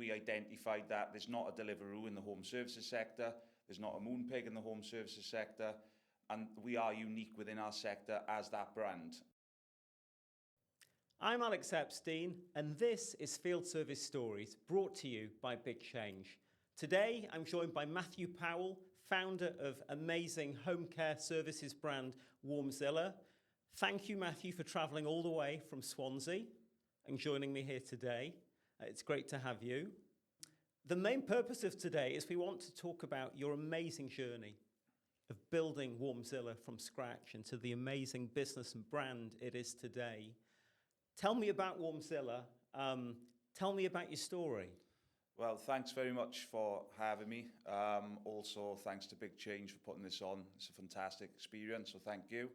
we identified that there's not a Deliveroo in the home services sector, there's not a Moonpig in the home services sector, and we are unique within our sector as that brand. I'm Alex Epstein, and this is Field Service Stories, brought to you by BigChange. Today, I'm joined by Matthew Powell, founder of amazing home care services brand WarmZilla. Thank you, Matthew, for travelling all the way from Swansea and joining me here today. It's great to have you. The main purpose of today is we want to talk about your amazing journey of building WarmZilla from scratch into the amazing business and brand it is today. Tell me about WarmZilla. Tell me about your story. Well, thanks very much for having me. Also, thanks to BigChange for putting this on. It's a fantastic experience, so thank you.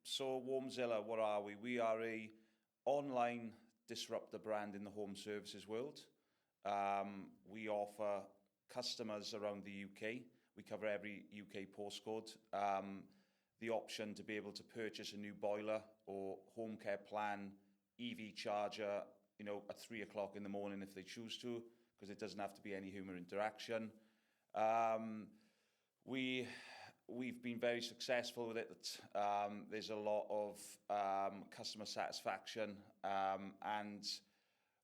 So WarmZilla, what are we? We are a online disruptor brand in the home services world. We offer customers around the UK, we cover every UK postcode, the option to be able to purchase a new boiler or home care plan, EV charger, at 3 o'clock in the morning if they choose to, because it doesn't have to be any human interaction. We've been very successful with it. There's a lot of customer satisfaction, and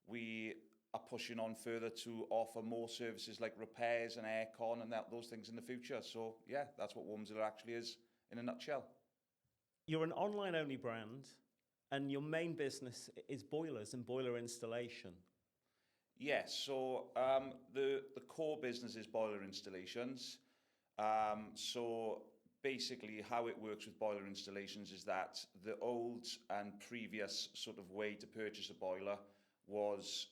we are pushing on further to offer more services like repairs and aircon and those things in the future. So yeah, that's what WarmZilla actually is in a nutshell. You're an online-only brand, and your main business is boilers and boiler installation. Yes, so the core business is boiler installations. So basically how it works with boiler installations is that the old and previous sort of way to purchase a boiler was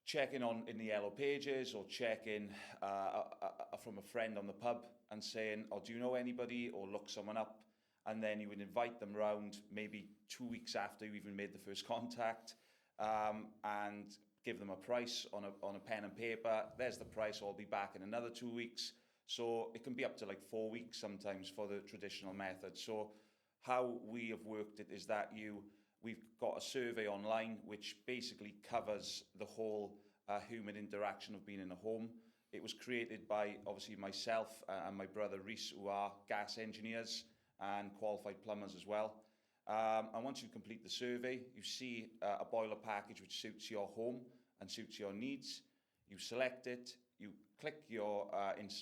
checking on in the yellow pages or checking from a friend on the pub and saying, oh, do you know anybody, or look someone up, and then you would invite them round maybe 2 weeks after you even made the first contact, and give them a price on a pen and paper. There's the price, I'll be back in another 2 weeks. So it can be up to like 4 weeks sometimes for the traditional method. So how we have worked it is that we've got a survey online which basically covers the whole human interaction of being in a home. It was created by obviously myself and my brother Reese, who are gas engineers and qualified plumbers as well. And once you complete the survey, you see a boiler package which suits your home and suits your needs. You select it, you click your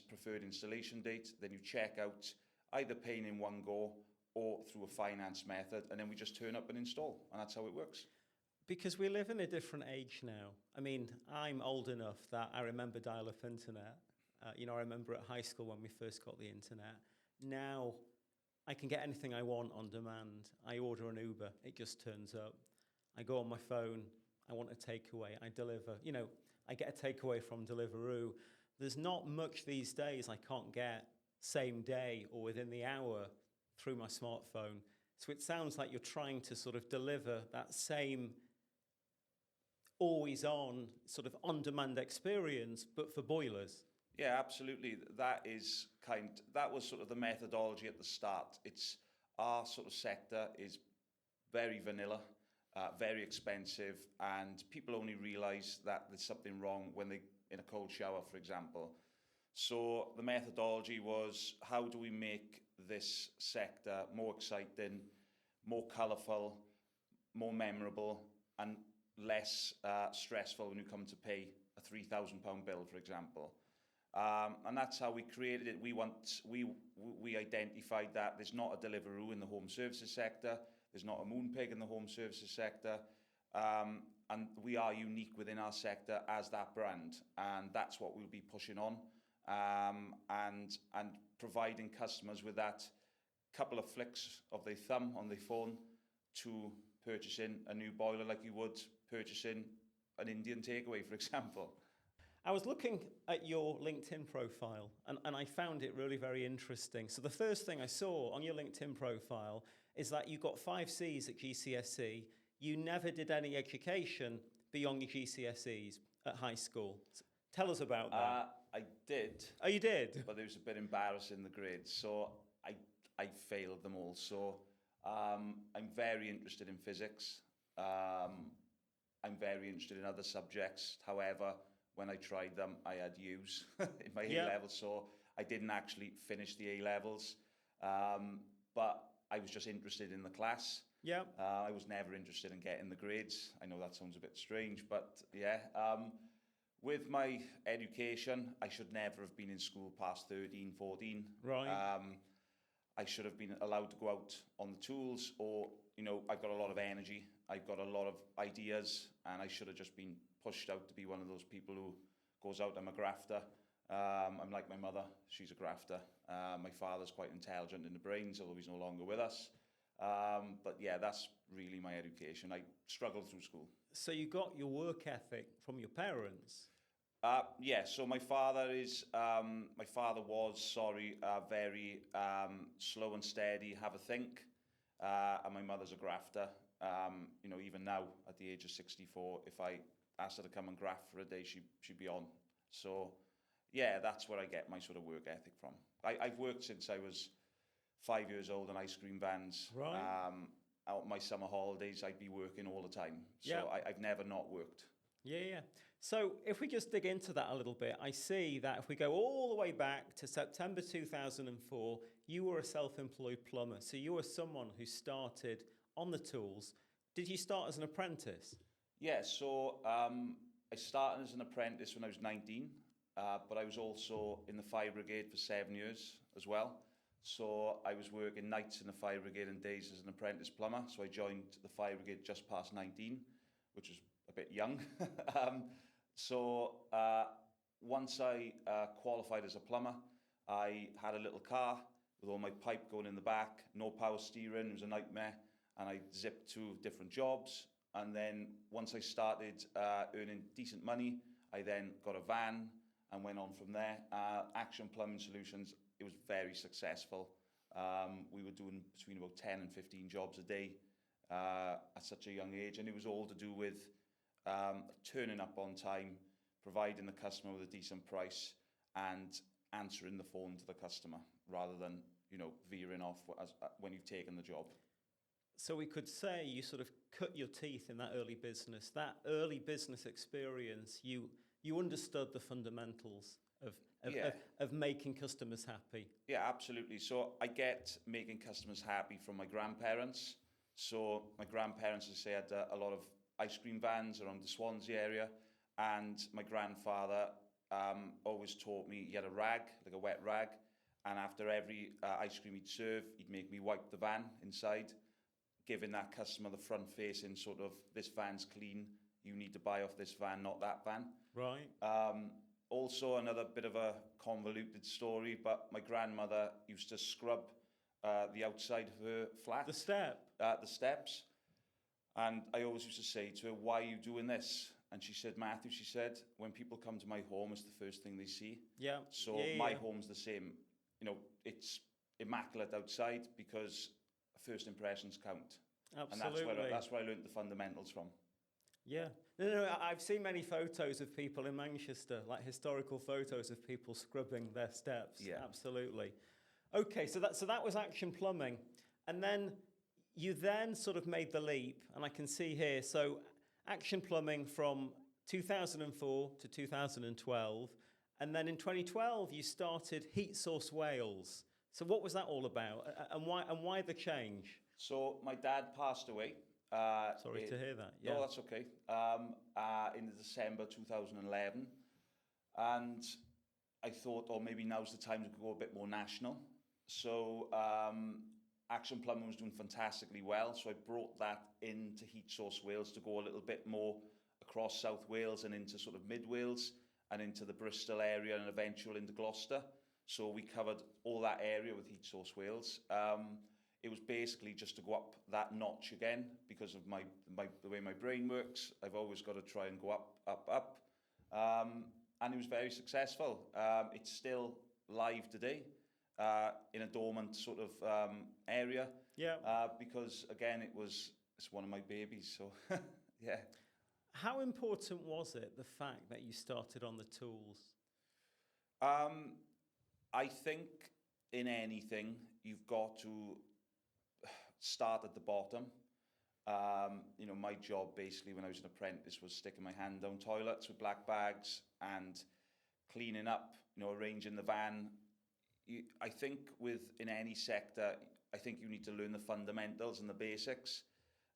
preferred installation date, then you check out, either paying in one go or through a finance method, and then we just turn up and install, and that's how it works. Because we live in a different age now. I mean, I'm old enough that I remember dial-up internet. I remember at high school when we first got the internet. Now, I can get anything I want on demand. I order an Uber, it just turns up. I go on my phone, I want a takeaway, I deliver. I get a takeaway from Deliveroo. There's not much these days I can't get same day or within the hour through my smartphone. So it sounds like you're trying to sort of deliver that same always-on, sort of on-demand experience, but for boilers. Yeah, absolutely. That was sort of the methodology at the start. Our sort of sector is very vanilla, very expensive, and people only realise that there's something wrong when they're in a cold shower, for example. So the methodology was, how do we make this sector more exciting, more colourful, more memorable, and less stressful when you come to pay a £3,000 bill, for example. And that's how we created it. We identified that there's not a Deliveroo in the home services sector, there's not a Moonpig in the home services sector, and we are unique within our sector as that brand, and that's what we'll be pushing on, and providing customers with that couple of flicks of their thumb on their phone to purchasing a new boiler like you would purchasing an Indian takeaway, for example. I was looking at your LinkedIn profile and I found it really very interesting. So the first thing I saw on your LinkedIn profile is that you got 5 C's at GCSE. You never did any education beyond your GCSEs at high school. So tell us about that. I did. Oh, you did? But it was a bit embarrassing, the grades. So I failed them all. So I'm very interested in physics. I'm very interested in other subjects. However, when I tried them, I had U's in my Yeah. A-levels, so I didn't actually finish the A-levels. But I was just interested in the class. Yeah. I was never interested in getting the grades. I know that sounds a bit strange, but yeah. With my education, I should never have been in school past 13, 14. Right. I should have been allowed to go out on the tools, or, I've got a lot of energy, I've got a lot of ideas, and I should have just been pushed out to be one of those people who goes out, I'm a grafter. I'm like my mother, she's a grafter. My father's quite intelligent in the brains, although he's no longer with us. But yeah, that's really my education. I struggled through school. So you got your work ethic from your parents? Yeah, so my father was very slow and steady, have a think, and my mother's a grafter. Even now, at the age of 64, if I asked her to come and graft for a day, she'd be on. So, yeah, that's where I get my sort of work ethic from. I've worked since I was 5 years old in ice cream vans. Right. Out my summer holidays, I'd be working all the time. So Yeah. I've never not worked. Yeah. So if we just dig into that a little bit, I see that if we go all the way back to September 2004, you were a self-employed plumber. So you were someone who started on the tools. Did you start as an apprentice? Yeah, so I started as an apprentice when I was 19, but I was also in the fire brigade for 7 years as well. So I was working nights in the fire brigade and days as an apprentice plumber. So I joined the fire brigade just past 19, which was a bit young. Once I qualified as a plumber, I had a little car with all my pipe going in the back, no power steering, it was a nightmare, and I zipped to different jobs. And then once I started earning decent money, I then got a van and went on from there. Action Plumbing Solutions, it was very successful. We were doing between about 10 and 15 jobs a day at such a young age, and it was all to do with turning up on time, providing the customer with a decent price, and answering the phone to the customer rather than veering off when you've taken the job. So we could say you sort of cut your teeth in that early business. That early business experience, you understood the fundamentals of making customers happy. Yeah, absolutely. So I get making customers happy from my grandparents. So my grandparents, as I say, had a lot of ice cream vans around the Swansea area, and my grandfather always taught me, he had a rag, like a wet rag, and after every ice cream he'd serve, he'd make me wipe the van inside, giving that customer the front facing sort of, this van's clean, you need to buy off this van, not that van. Right. Also, another bit of a convoluted story, but my grandmother used to scrub the outside of her flat. The steps. And I always used to say to her, why are you doing this? And she said, Matthew, she said, when people come to my home, it's the first thing they see. Yeah. So my home's the same. It's immaculate outside because first impressions count. Absolutely. And that's where I learned the fundamentals from. Yeah. No, I've seen many photos of people in Manchester, like historical photos of people scrubbing their steps. Yeah. Absolutely. Okay, so that was Action Plumbing. And then you then sort of made the leap, and I can see here, so Action Plumbing from 2004 to 2012, and then in 2012 you started Heat Source Wales. So what was that all about, and why the change? So my dad passed away. Sorry to hear that. Yeah. No, that's okay. In December 2011, and I thought, maybe now's the time to go a bit more national. So Action Plumbing was doing fantastically well, so I brought that into Heat Source Wales to go a little bit more across South Wales and into sort of Mid Wales and into the Bristol area and eventually into Gloucester. So we covered all that area with Heat Source Wales. It was basically just to go up that notch again because of the way my brain works. I've always got to try and go up. And it was very successful. It's still live today. In a dormant sort of area. Yeah. Because again, it's one of my babies. So yeah. How important was it, the fact that you started on the tools? I think in anything you've got to start at the bottom. My job basically when I was an apprentice was sticking my hand down toilets with black bags and cleaning up, arranging the van. I think in any sector, I think you need to learn the fundamentals and the basics.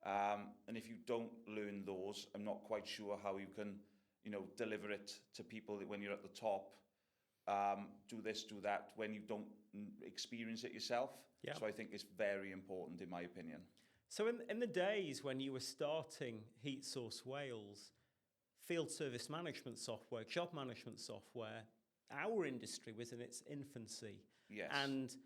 And if you don't learn those, I'm not quite sure how you can, deliver it to people when you're at the top. Do this, do that, when you don't experience it yourself. Yeah. So I think it's very important, in my opinion. So in the days when you were starting Heat Source Wales, field service management software, job management software, our industry was in its infancy. Yes. And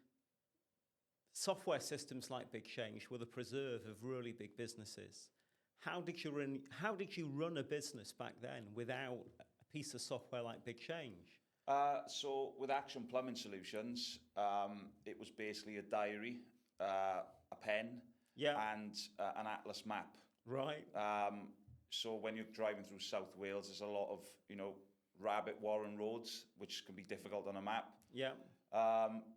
software systems like BigChange were the preserve of really big businesses. How did you run a business back then without a piece of software like BigChange? So with Action Plumbing Solutions, it was basically a diary, a pen, and an atlas map. Right. So when you're driving through South Wales, there's a lot of, rabbit warren roads, which can be difficult on a map. Yeah.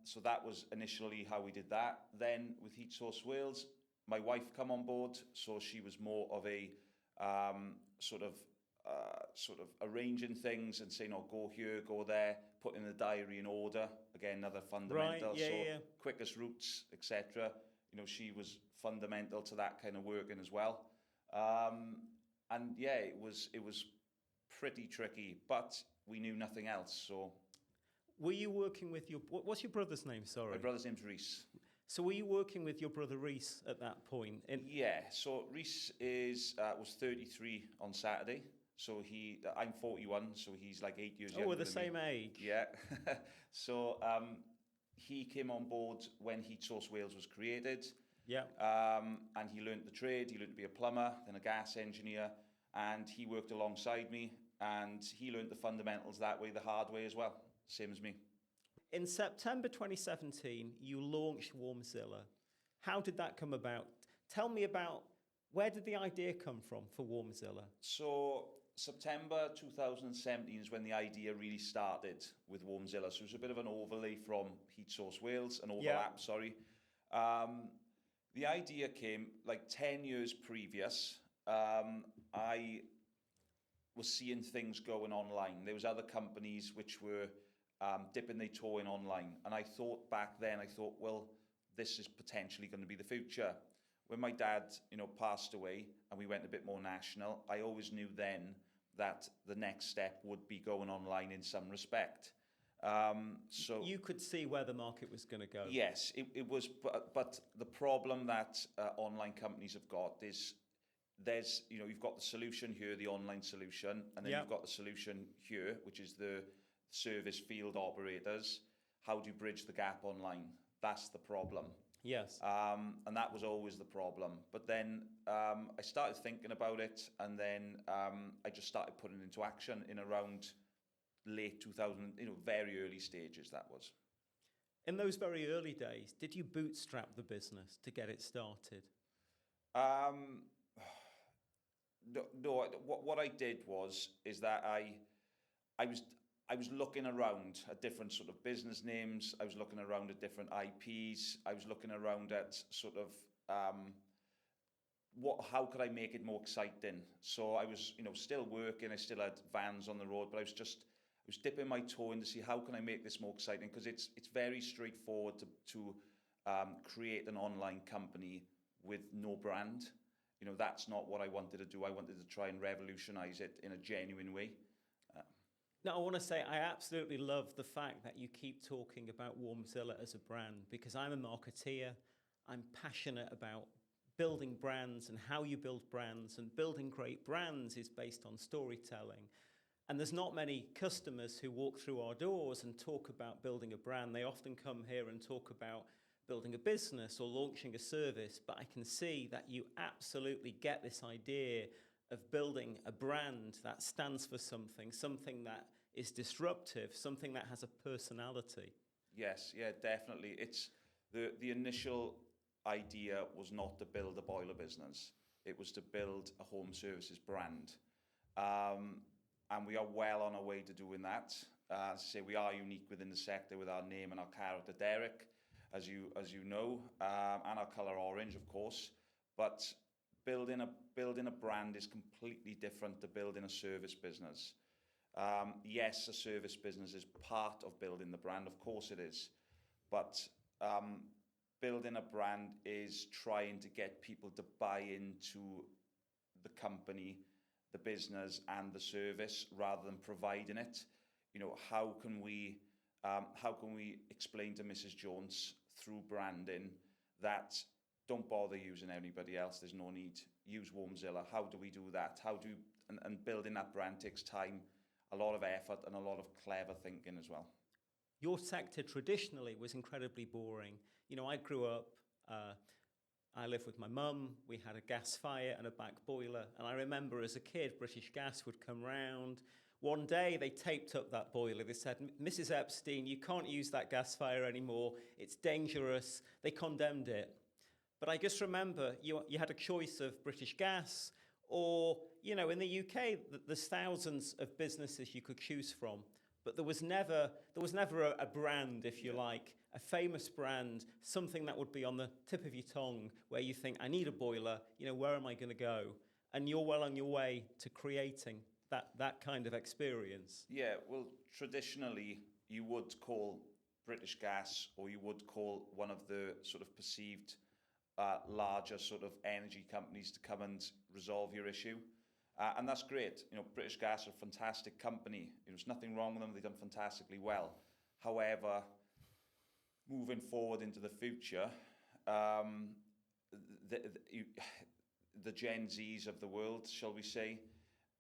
So that was initially how we did that. Then with Heat Source Wales, my wife come on board, so she was more of a sort of arranging things and saying, go here, go there, putting the diary in order. Again, another fundamental. Right, yeah. Quickest routes, etc. She was fundamental to that kind of working as well. And yeah, it was pretty tricky, but we knew nothing else. So, were you working with what's your brother's name? Sorry, my brother's name's Reese. So were you working with your brother Reese at that point? Yeah. So Reese was 33 on Saturday. So I'm 41, so he's like 8 years younger. Oh, we're the than same me. age. Yeah. So he came on board when Heat Source Wales was created. Yeah. And he learnt the trade. He learnt to be a plumber, then a gas engineer, and he worked alongside me. And he learnt the fundamentals that way, the hard way as well, same as me. In September 2017, you launched WarmZilla. How did that come about? Tell me about where did the idea come from for WarmZilla? So September 2017 is when the idea really started with WarmZilla. So it was a bit of an overlay from Heat Source Wales, an overlap, sorry. The idea came like 10 years previous. I was seeing things going online. There was other companies which were dipping their toe in online. And I thought back then, well, this is potentially going to be the future. When my dad, passed away and we went a bit more national, I always knew then that the next step would be going online in some respect. So you could see where the market was going to go. Yes, it was. But the problem that online companies have got is you've got the solution here, the online solution, and then you've got the solution here, which is the service field operators. How do you bridge the gap online? That's the problem. Yes. And that was always the problem. But then I started thinking about it, and then I just started putting it into action in around late 2000, very early stages that was. In those very early days, did you bootstrap the business to get it started? No. What I did is that I was looking around at different sort of business names. I was looking around at different IPs. I was looking around at sort of how could I make it more exciting? So I was, still working. I still had vans on the road, but I was dipping my toe in to see how can I make this more exciting, because it's very straightforward to create an online company with no brand. That's not what I wanted to do. I wanted to try and revolutionize it in a genuine way. Now, I want to say I absolutely love the fact that you keep talking about WarmZilla as a brand, because I'm a marketeer. I'm passionate about building brands and how you build brands, and building great brands is based on storytelling. And there's not many customers who walk through our doors and talk about building a brand. They often come here and talk about building a business or launching a service, but I can see that you absolutely get this idea of building a brand that stands for something that is disruptive, something that has a personality. Yes, yeah, definitely. It's the initial idea was not to build a boiler business. It was to build a home services brand. And we are well on our way to doing that. As I say, we are unique within the sector with our name and our character, Derek, as you know, and our colour orange, of course. But building a brand is completely different to building a service business. Yes, a service business is part of building the brand, of course it is, but building a brand is trying to get people to buy into the company, the business, and the service rather than providing it. You know, how can we explain to Mrs. Jones through branding that don't bother using anybody else, there's no need, use WarmZilla. How do we do that? And building that brand takes time, a lot of effort, and a lot of clever thinking as well. Your sector traditionally was incredibly boring. You know, I grew up, I lived with my mum, we had a gas fire and a back boiler, and I remember as a kid, British Gas would come round. One day they taped up that boiler. They said, Mrs. Epstein, you can't use that gas fire anymore. It's dangerous. They condemned it. But I just remember you had a choice of British Gas or, you know, in the UK, there's thousands of businesses you could choose from. But there was never a brand, if you like, a famous brand, something that would be on the tip of your tongue where you think, I need a boiler, you know, where am I going to go? And you're well on your way to creating that kind of experience. Yeah, well, traditionally, you would call British Gas or you would call one of the sort of perceived larger sort of energy companies to come and resolve your issue. And that's great. You know, British Gas are a fantastic company. There's nothing wrong with them. They've done fantastically well. However, moving forward into the future, the Gen Zs of the world, shall we say,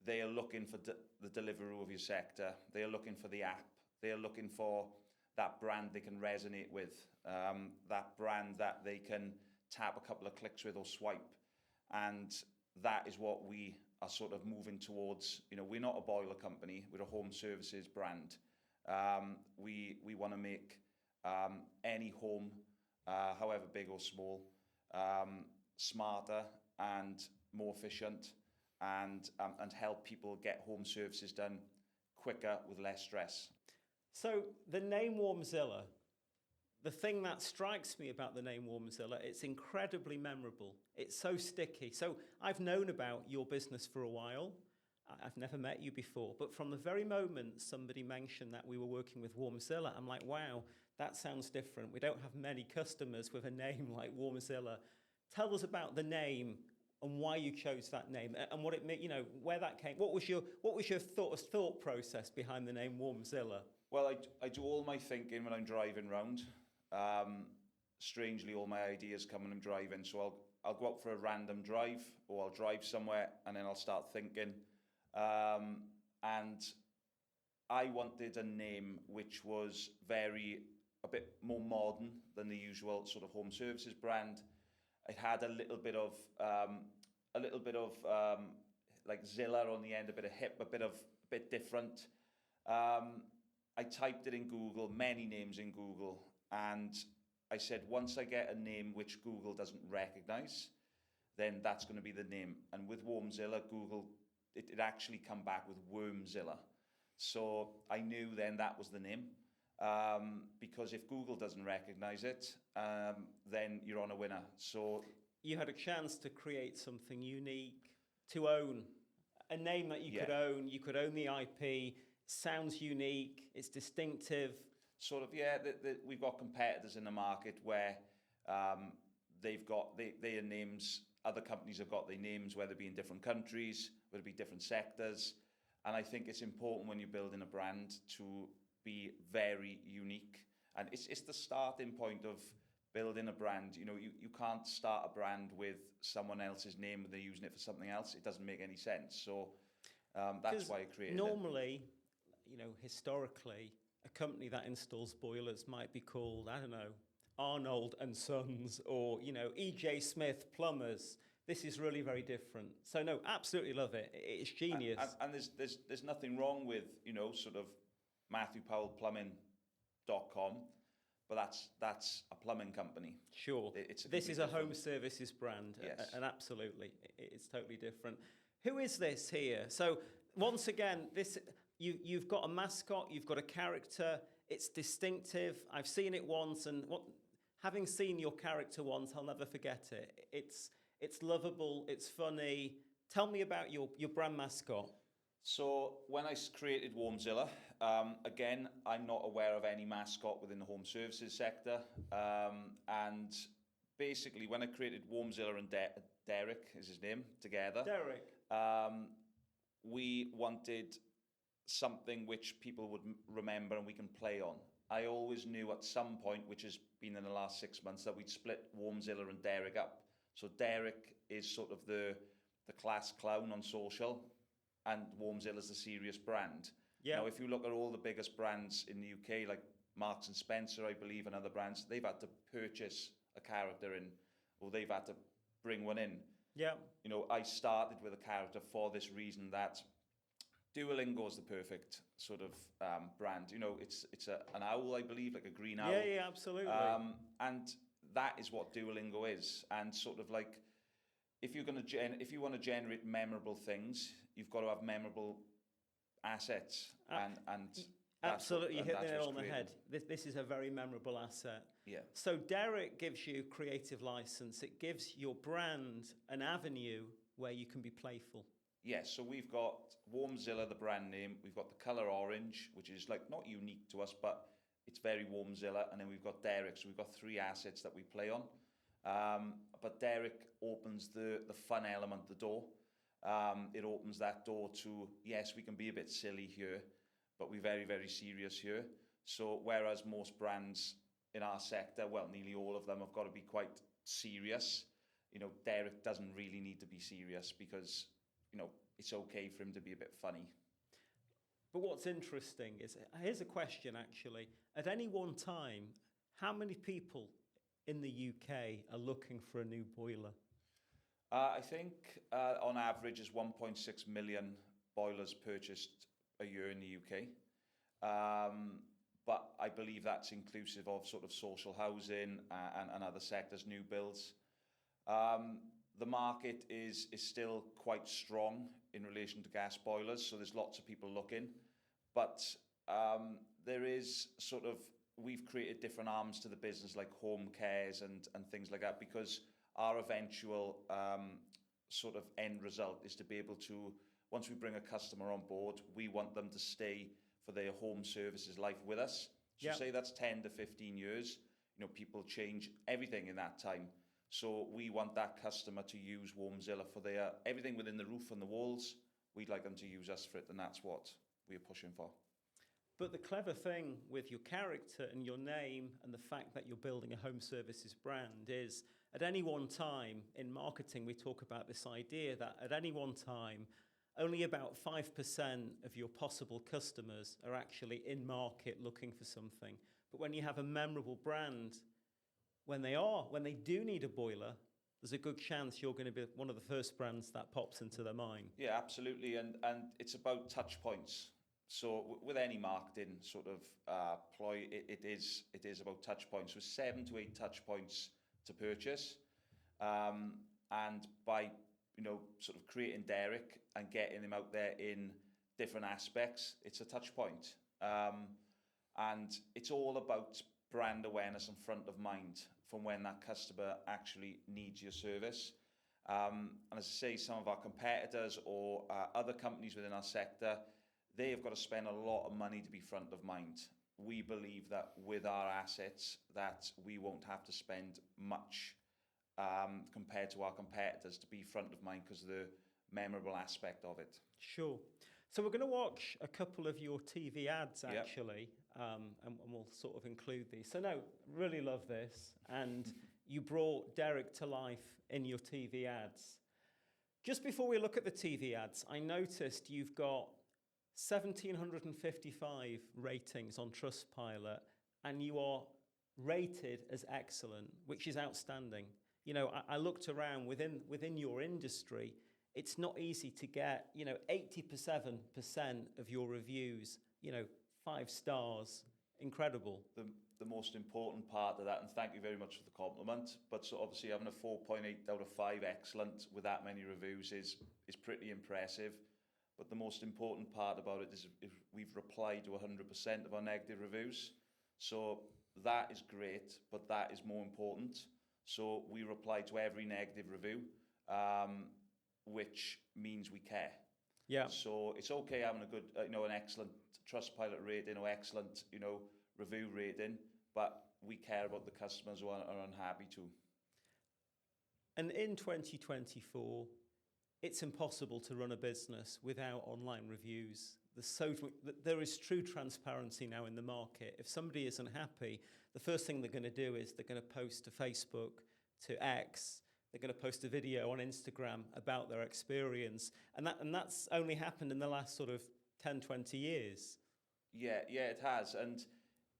they are looking for the Deliveroo of your sector. They are looking for the app. They are looking for that brand they can resonate with, that brand that they can tap a couple of clicks with or swipe. And that is what we are sort of moving towards. You know, we're not a boiler company. We're a home services brand. We want to make any home, however big or small, smarter and more efficient, and help people get home services done quicker with less stress. So the name WarmZilla, the thing that strikes me about the name WarmZilla, it's incredibly memorable. It's so sticky. So I've known about your business for a while. I've never met you before, but from the very moment somebody mentioned that we were working with WarmZilla, I'm like, wow, that sounds different. We don't have many customers with a name like WarmZilla. Tell us about the name and why you chose that name and what it meant, you know, where that came. What was your thought process behind the name WarmZilla? Well, I do all my thinking when I'm driving round. Strangely, all my ideas come when I'm driving. So I'll go out for a random drive, or I'll drive somewhere and then I'll start thinking. And I wanted a name which was a bit more modern than the usual sort of home services brand. It had a little bit of like Zilla on the end, a bit of hip, a bit different. I typed it in Google, many names in Google, and I said, once I get a name which Google doesn't recognize, then that's going to be the name. And with WarmZilla, Google, it actually come back with WormZilla. So I knew then that was the name. Because if Google doesn't recognize it, then you're on a winner. So you had a chance to create something unique, to own a name that you could own. You could own the IP. Sounds unique. It's distinctive. Sort of, yeah. We've got competitors in the market where they've got their names. Other companies have got their names, whether it be in different countries, whether it be different sectors. And I think it's important when you're building a brand to be very unique, and it's the starting point of building a brand. You know, you can't start a brand with someone else's name and they're using it for something else. It doesn't make any sense. So that's why I created it. Normally, you know, historically, a company that installs boilers might be called, I don't know, Arnold and Sons, or, you know, E.J. Smith Plumbers. This is really very different. So no, absolutely love it. It's genius. And there's nothing wrong with, you know, sort of MatthewPowellPlumbing.com, but that's a plumbing company. Sure. This is a home services brand, yes. And absolutely, it's totally different. Who is this here? So once again, you've got a mascot, you've got a character. It's distinctive. I've seen it once, and having seen your character once, I'll never forget it. It's lovable, it's funny. Tell me about your brand mascot. So when I created WarmZilla, again, I'm not aware of any mascot within the home services sector. And basically, when I created WarmZilla and Derek is his name together, Derek. we wanted something which people would remember and we can play on. I always knew at some point, which has been in the last 6 months, that we'd split WarmZilla and Derek up. So Derek is sort of the class clown on social, and WarmZilla is the serious brand. Yeah. Now, if you look at all the biggest brands in the UK, like Marks and Spencer, I believe, and other brands, they've had to purchase a character in, or they've had to bring one in. Yeah. You know, I started with a character for this reason that Duolingo is the perfect sort of brand. You know, it's an owl, I believe, like a green owl. Yeah, absolutely. And that is what Duolingo is. And sort of like, if you're going to if you want to generate memorable things, you've got to have memorable assets. And absolutely, you hit the nail on the created. head. This is a very memorable asset. Yeah. So Derek gives you creative license. It gives your brand an avenue where you can be playful. Yes, so we've got WarmZilla, the brand name. We've got the colour orange, which is like not unique to us, but it's very WarmZilla. And then we've got Derek. So we've got three assets that we play on. But Derek opens the fun element, the door. It opens that door to, yes, we can be a bit silly here, but we're very, very serious here. So whereas most brands in our sector, well, nearly all of them have got to be quite serious, you know, Derek doesn't really need to be serious because, you know, it's okay for him to be a bit funny. But what's interesting is, here's a question actually. At any one time, how many people in the UK are looking for a new boiler? I think on average is 1.6 million boilers purchased a year in the UK. But I believe that's inclusive of sort of social housing and other sectors, new builds. The market is still quite strong in relation to gas boilers, so there's lots of people looking. But there is sort of, we've created different arms to the business like home cares and things like that, because our eventual sort of end result is to be able to, once we bring a customer on board, we want them to stay for their home services life with us. So Yep. say that's 10 to 15 years, you know, people change everything in that time. So we want that customer to use WarmZilla for their, everything within the roof and the walls, we'd like them to use us for it, and that's what we're pushing for. But the clever thing with your character and your name and the fact that you're building a home services brand is, at any one time in marketing, we talk about this idea that at any one time, only about 5% of your possible customers are actually in market looking for something. But when you have a memorable brand, when they do need a boiler, there's a good chance you're going to be one of the first brands that pops into their mind. Yeah, absolutely, and it's about touch points. So with any marketing sort of ploy, it is about touch points. So 7 to 8 touch points to purchase, and by, you know, sort of creating Derek and getting him out there in different aspects, it's a touch point. And it's all about brand awareness and front of mind from when that customer actually needs your service. And as I say, some of our competitors or other companies within our sector, they have got to spend a lot of money to be front of mind. We believe that with our assets that we won't have to spend much compared to our competitors to be front of mind because of the memorable aspect of it. Sure. So we're going to watch a couple of your TV ads, actually, and we'll sort of include these. So no, really love this. And you brought Derek to life in your TV ads. Just before we look at the TV ads, I noticed you've got 1,755 ratings on Trustpilot, and you are rated as excellent, which is outstanding. You know, I looked around within your industry. It's not easy to get, you know, 87% of your reviews, you know, 5 stars. Incredible. The most important part of that, and thank you very much for the compliment, but so obviously having a 4.8 out of 5 excellent with that many reviews is pretty impressive. But the most important part about it is we've replied to 100% of our negative reviews. So that is great, but that is more important. So we reply to every negative review. which means we care. Yeah. So it's okay having a good, an excellent Trustpilot rating or excellent, review rating, but we care about the customers who are unhappy too. And in 2024, it's impossible to run a business without online reviews. There is true transparency now in the market. If somebody isn't happy, the first thing they're going to do is they're going to post to Facebook, to X, they're going to post a video on Instagram about their experience. And that's only happened in the last sort of 10, 20 years. Yeah, it has. And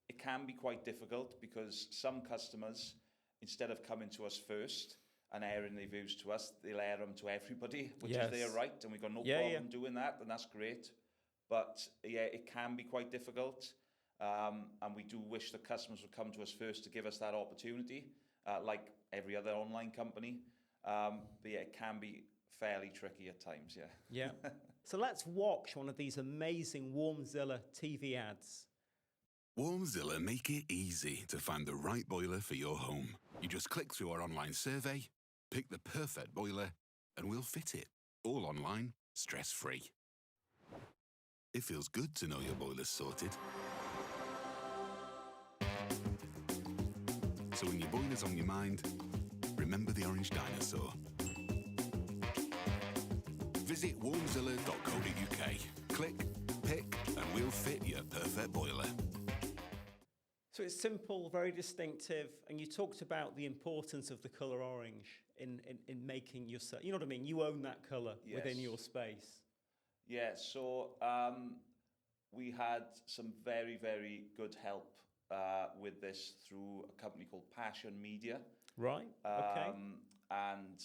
it can be quite difficult because some customers, instead of coming to us first and airing their views to us, they'll air them to everybody, which is their right, and we've got no problem doing that, and that's great. But yeah, it can be quite difficult, and we do wish the customers would come to us first to give us that opportunity, like every other online company. But yeah, it can be fairly tricky at times, yeah. Yeah. So let's watch one of these amazing WarmZilla TV ads. WarmZilla make it easy to find the right boiler for your home. You just click through our online survey, pick the perfect boiler, and we'll fit it. All online, stress-free. It feels good to know your boiler's sorted. So when your boiler's on your mind, remember the orange dinosaur. Visit warmzilla.co.uk. Click, pick, and we'll fit your perfect boiler. So it's simple, very distinctive, and you talked about the importance of the colour orange in making yourself, you know what I mean? You own that colour within your space. Yeah, so we had some very, very good help with this through a company called Passion Media. Right, okay. And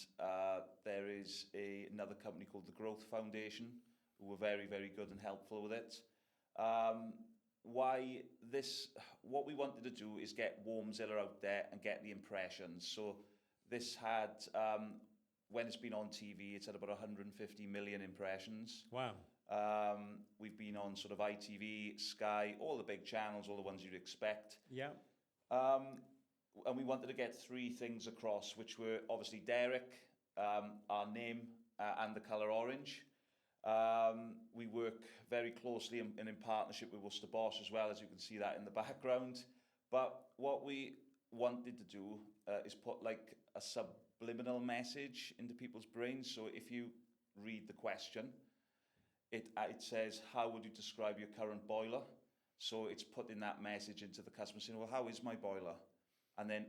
there is another company called the Growth Foundation who were very, very good and helpful with it. What we wanted to do is get WarmZilla out there and get the impressions. So this had, when it's been on TV, it's had about 150 million impressions. Wow. We've been on sort of ITV, Sky, all the big channels, all the ones you'd expect. Yeah. And we wanted to get three things across, which were obviously Derek, our name, and the colour orange. We work very closely and in partnership with Worcester Bosch as well, as you can see that in the background. But what we wanted to do is put like a subliminal message into people's brains. So if you read the question, it says, how would you describe your current boiler? So it's putting that message into the customer saying, well, how is my boiler? And then,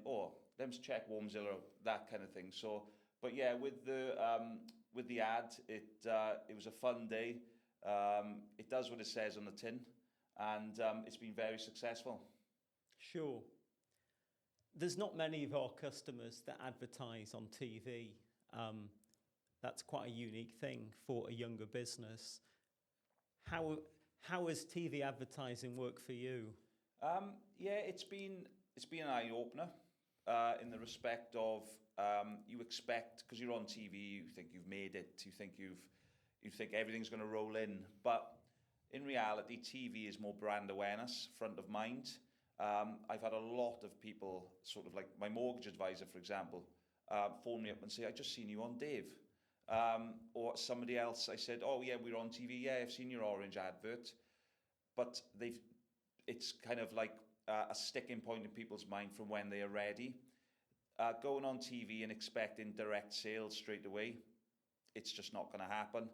let's check WarmZilla, that kind of thing. So, but yeah, with the ad, it was a fun day. It does what it says on the tin, and it's been very successful. Sure. There's not many of our customers that advertise on TV. That's quite a unique thing for a younger business. How has TV advertising worked for you? Yeah, it's been an eye-opener in the respect of you expect, because you're on TV, you think you've made it, you think everything's going to roll in, but in reality, TV is more brand awareness, front of mind. I've had a lot of people, sort of like my mortgage advisor, for example, phone me up and say, I just seen you on Dave. Or somebody else, I said, oh yeah, we're on TV, yeah, I've seen your orange advert. But it's kind of like a sticking point in people's mind from when they are ready. Going on TV and expecting direct sales straight away, it's just not going to happen.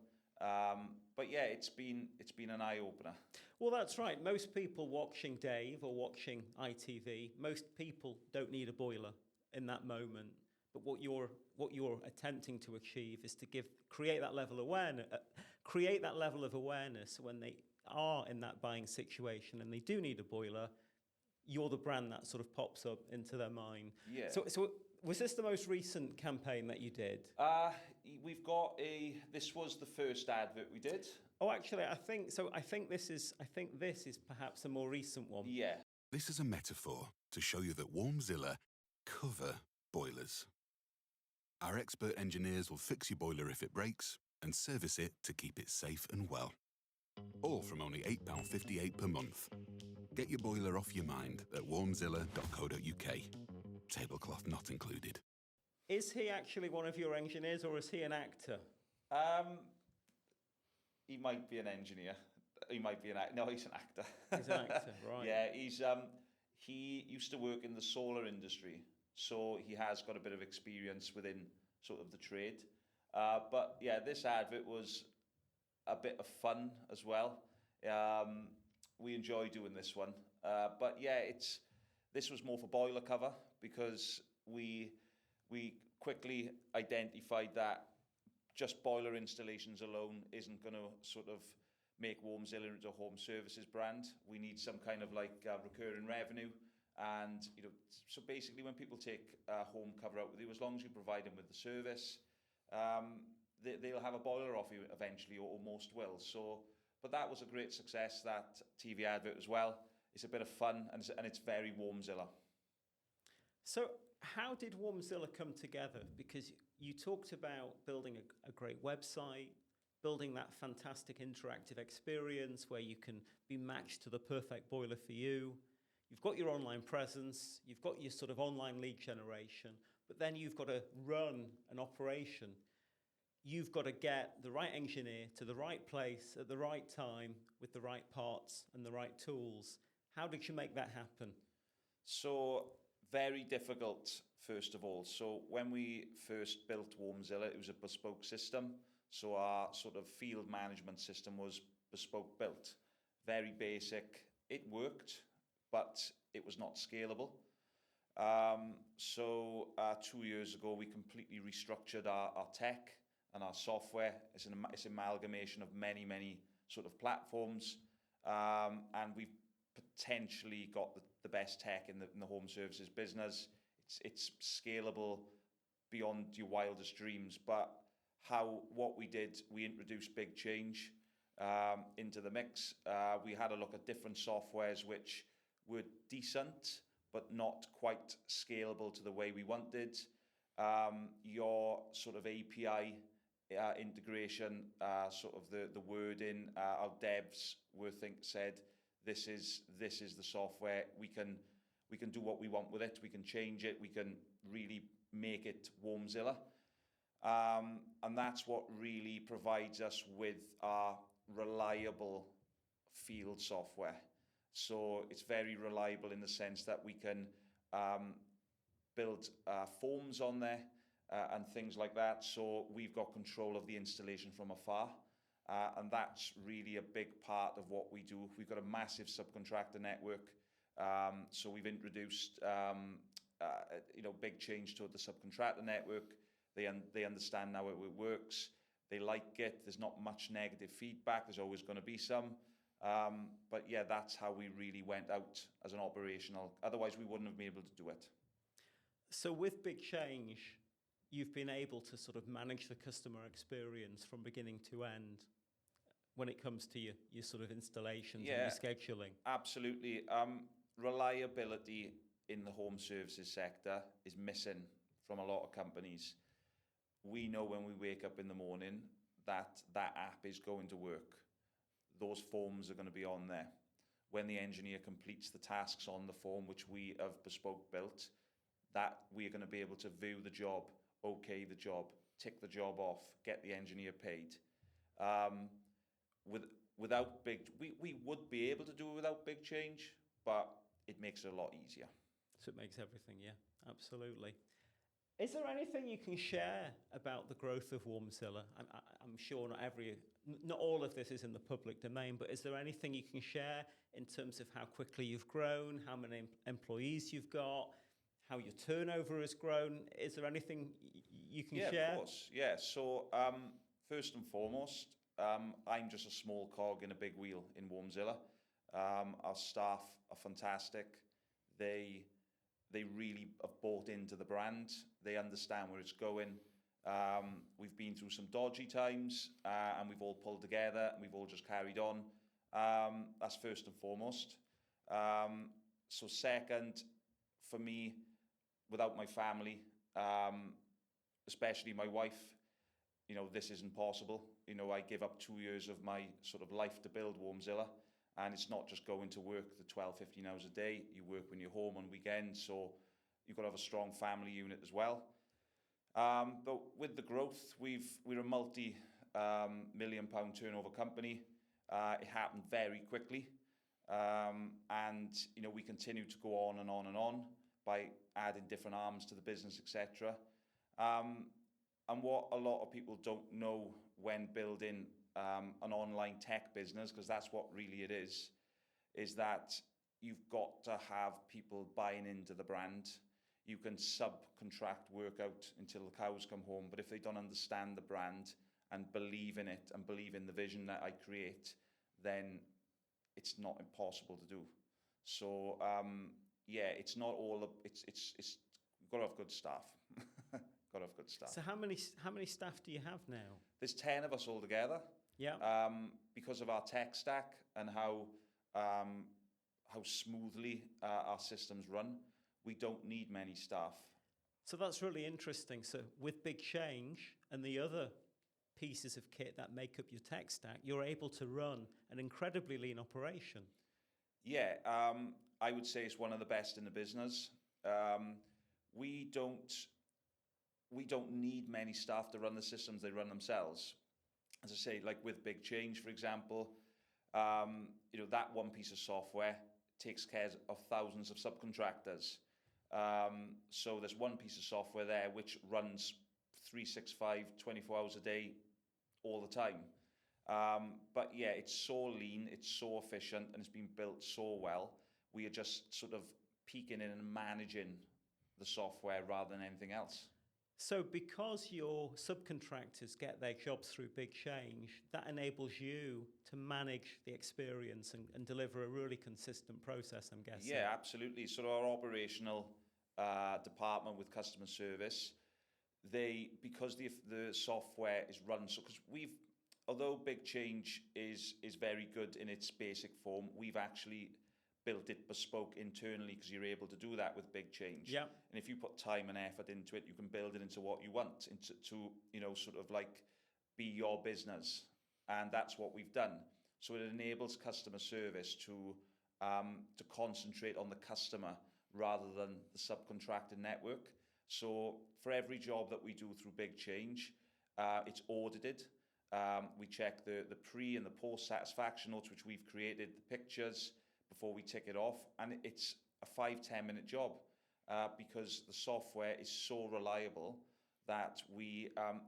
But yeah, it's been an eye-opener. Well, that's right. Most people watching Dave or watching ITV, most people don't need a boiler in that moment. But what you're attempting to achieve is to create that level of awareness when they are in that buying situation and they do need a boiler. You're the brand that sort of pops up into their mind. Yeah. So was this the most recent campaign that you did? We've got this was the first advert we did. Oh, actually, I think this is perhaps a more recent one. Yeah. This is a metaphor to show you that WarmZilla cover boilers. Our expert engineers will fix your boiler if it breaks and service it to keep it safe and well. All from only £8.58 per month. Get your boiler off your mind at warmzilla.co.uk. Tablecloth not included. Is he actually one of your engineers or is he an actor? Um, he might be an engineer. He might be an actor. No, he's an actor. He's an actor, right. Yeah, he used to work in the solar industry, so he has got a bit of experience within sort of the trade. But yeah, this advert was a bit of fun as well. We enjoy doing this one. But yeah, this was more for boiler cover because we quickly identified that just boiler installations alone isn't going to sort of make WarmZilla into a home services brand. We need some kind of like recurring revenue. And, so basically when people take home cover out with you, as long as you provide them with the service, they'll have a boiler off you eventually, or most will. So, but that was a great success, that TV advert as well. It's a bit of fun, and it's very WarmZilla. So how did WarmZilla come together? Because you talked about building a great website, building that fantastic interactive experience where you can be matched to the perfect boiler for you. You've got your online presence, you've got your sort of online lead generation, but then you've got to run an operation. You've got to get the right engineer to the right place at the right time with the right parts and the right tools. How did you make that happen? So very difficult, first of all. So when we first built WarmZilla, it was a bespoke system. So our sort of field management system was bespoke built, very basic. It worked, but it was not scalable. So 2 years ago, we completely restructured our tech and our software. It's an amalgamation of many sort of platforms, and we've potentially got the best tech in the home services business. It's scalable beyond your wildest dreams. But what we did, we introduced BigChange into the mix. We had a look at different softwares which were decent, but not quite scalable to the way we wanted. Your sort of API integration, sort of the wording, our devs said, this is the software. We can do what we want with it. We can change it. We can really make it WarmZilla. And that's what really provides us with our reliable field software. So it's very reliable in the sense that we can build forms on there and things like that. So we've got control of the installation from afar. And that's really a big part of what we do. We've got a massive subcontractor network. So we've introduced BigChange to the subcontractor network. They understand now it works. They like it. There's not much negative feedback. There's always going to be some. But yeah, that's how we really went out as an operational. Otherwise, we wouldn't have been able to do it. So with BigChange, you've been able to sort of manage the customer experience from beginning to end when it comes to your sort of installations and your scheduling. Absolutely. Reliability in the home services sector is missing from a lot of companies. We know when we wake up in the morning that app is going to work. Those forms are going to be on there. When the engineer completes the tasks on the form, which we have bespoke built, that we are going to be able to view the job, okay the job, tick the job off, get the engineer paid. Without we would be able to do it without BigChange, but it makes it a lot easier. So it makes everything, yeah, absolutely. Is there anything you can share about the growth of WarmZilla? I'm sure not all of this is in the public domain, but is there anything you can share in terms of how quickly you've grown, how many employees you've got, how your turnover has grown? Is there anything you can share? Yeah, of course. Yeah. So first and foremost, I'm just a small cog in a big wheel in WarmZilla. Our staff are fantastic. They really have bought into the brand. They understand where it's going. We've been through some dodgy times, and we've all pulled together, and we've all just carried on. That's first and foremost. So second, for me, without my family, especially my wife, this isn't possible. I give up 2 years of my sort of life to build WarmZilla. And it's not just going to work the 12, 15 hours a day. You work when you're home on weekends. So you've got to have a strong family unit as well. But with the growth, we're a multi-million-pound turnover company. It happened very quickly, and we continue to go on and on and on by adding different arms to the business, etc. And what a lot of people don't know when building an online tech business, because that's what really it is that you've got to have people buying into the brand. You can subcontract work out until the cows come home, but if they don't understand the brand and believe in it and believe in the vision that I create, then it's not impossible to do. So it's not all. It's you've got to have good staff. Got to have good staff. So how many staff do you have now? There's 10 of us all together. Yeah. Because of our tech stack and how smoothly our systems run, we don't need many staff. So that's really interesting. So with BigChange and the other pieces of kit that make up your tech stack, you're able to run an incredibly lean operation. Yeah, I would say it's one of the best in the business. We don't need many staff to run the systems; they run themselves. As I say, like with BigChange, for example, that one piece of software takes care of thousands of subcontractors. So there's one piece of software there which runs 365, 24 hours a day, all the time. But yeah, it's so lean, it's so efficient, and it's been built so well. We are just sort of peeking in and managing the software rather than anything else. So because your subcontractors get their jobs through BigChange, that enables you to manage the experience and deliver a really consistent process, I'm guessing. Yeah, absolutely. So our operational department with customer service, because the software is run, so because although BigChange is very good in its basic form, we've actually built it bespoke internally because you're able to do that with BigChange. Yeah. And if you put time and effort into it, you can build it into what you want, to sort of like be your business. And that's what we've done. So it enables customer service to concentrate on the customer rather than the subcontracted network. So for every job that we do through BigChange, it's audited. We check the pre and the post satisfaction notes, which we've created, the pictures, before we tick it off, and it's a 5-10 minute job because the software is so reliable that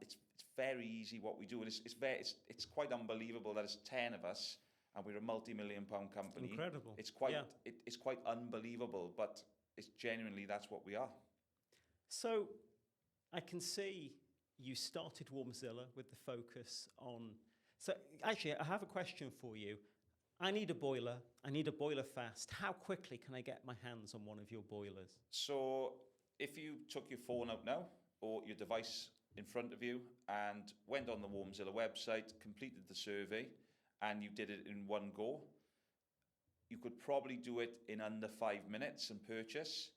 it's very easy what we do, and it's quite unbelievable that it's 10 of us and we're a multi-million-pound company. Incredible. It's quite unbelievable, but it's genuinely that's what we are. So I can see you started WarmZilla with the focus on. So actually, I have a question for you. I need a boiler fast. How quickly can I get my hands on one of your boilers? So if you took your phone out now or your device in front of you and went on the WarmZilla website, completed the survey, and you did it in one go, you could probably do it in under 5 minutes and purchase.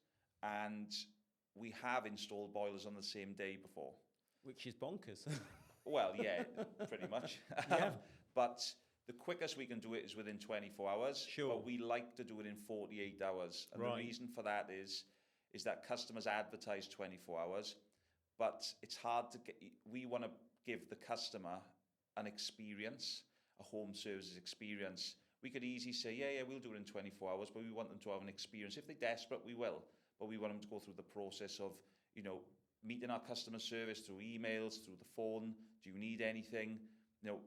And we have installed boilers on the same day before. Which is bonkers. Well, yeah, pretty much. Yeah. But the quickest we can do it is within 24 hours. Sure. But we like to do it in 48 hours. And right. The reason for that is that customers advertise 24 hours, but it's hard to get. We want to give the customer an experience, a home services experience. We could easily say, yeah, we'll do it in 24 hours, but we want them to have an experience. If they're desperate, we will. But we want them to go through the process of, meeting our customer service through emails, through the phone. Do you need anything?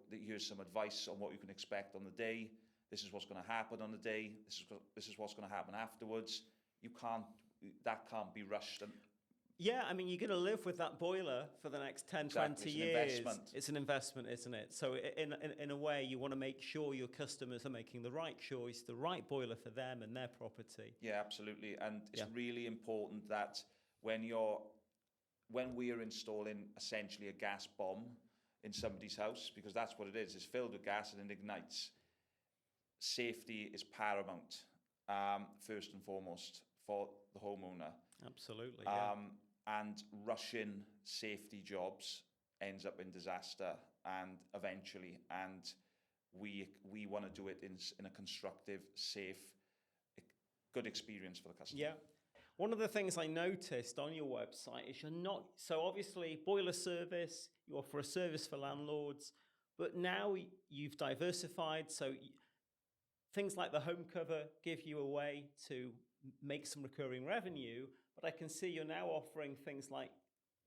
Here's some advice on what you can expect on the day. This is what's going to happen on the day. This is what's going to happen afterwards. That can't be rushed. And yeah, I mean, you're going to live with that boiler for the next 10, exactly. 20 years. Investment. It's an investment, isn't it? So in a way, you want to make sure your customers are making the right choice, the right boiler for them and their property. Yeah, absolutely. And it's really important that when we are installing essentially a gas bomb in somebody's house, because that's what it is. It's filled with gas and it ignites. Safety is paramount, first and foremost, for the homeowner. Absolutely, yeah. And rushing safety jobs ends up in disaster and eventually. And we want to do it in a constructive, safe, good experience for the customer. Yeah. One of the things I noticed on your website is you're not, so obviously boiler service, you offer a service for landlords, but now you've diversified. So things like the home cover give you a way to make some recurring revenue, but I can see you're now offering things like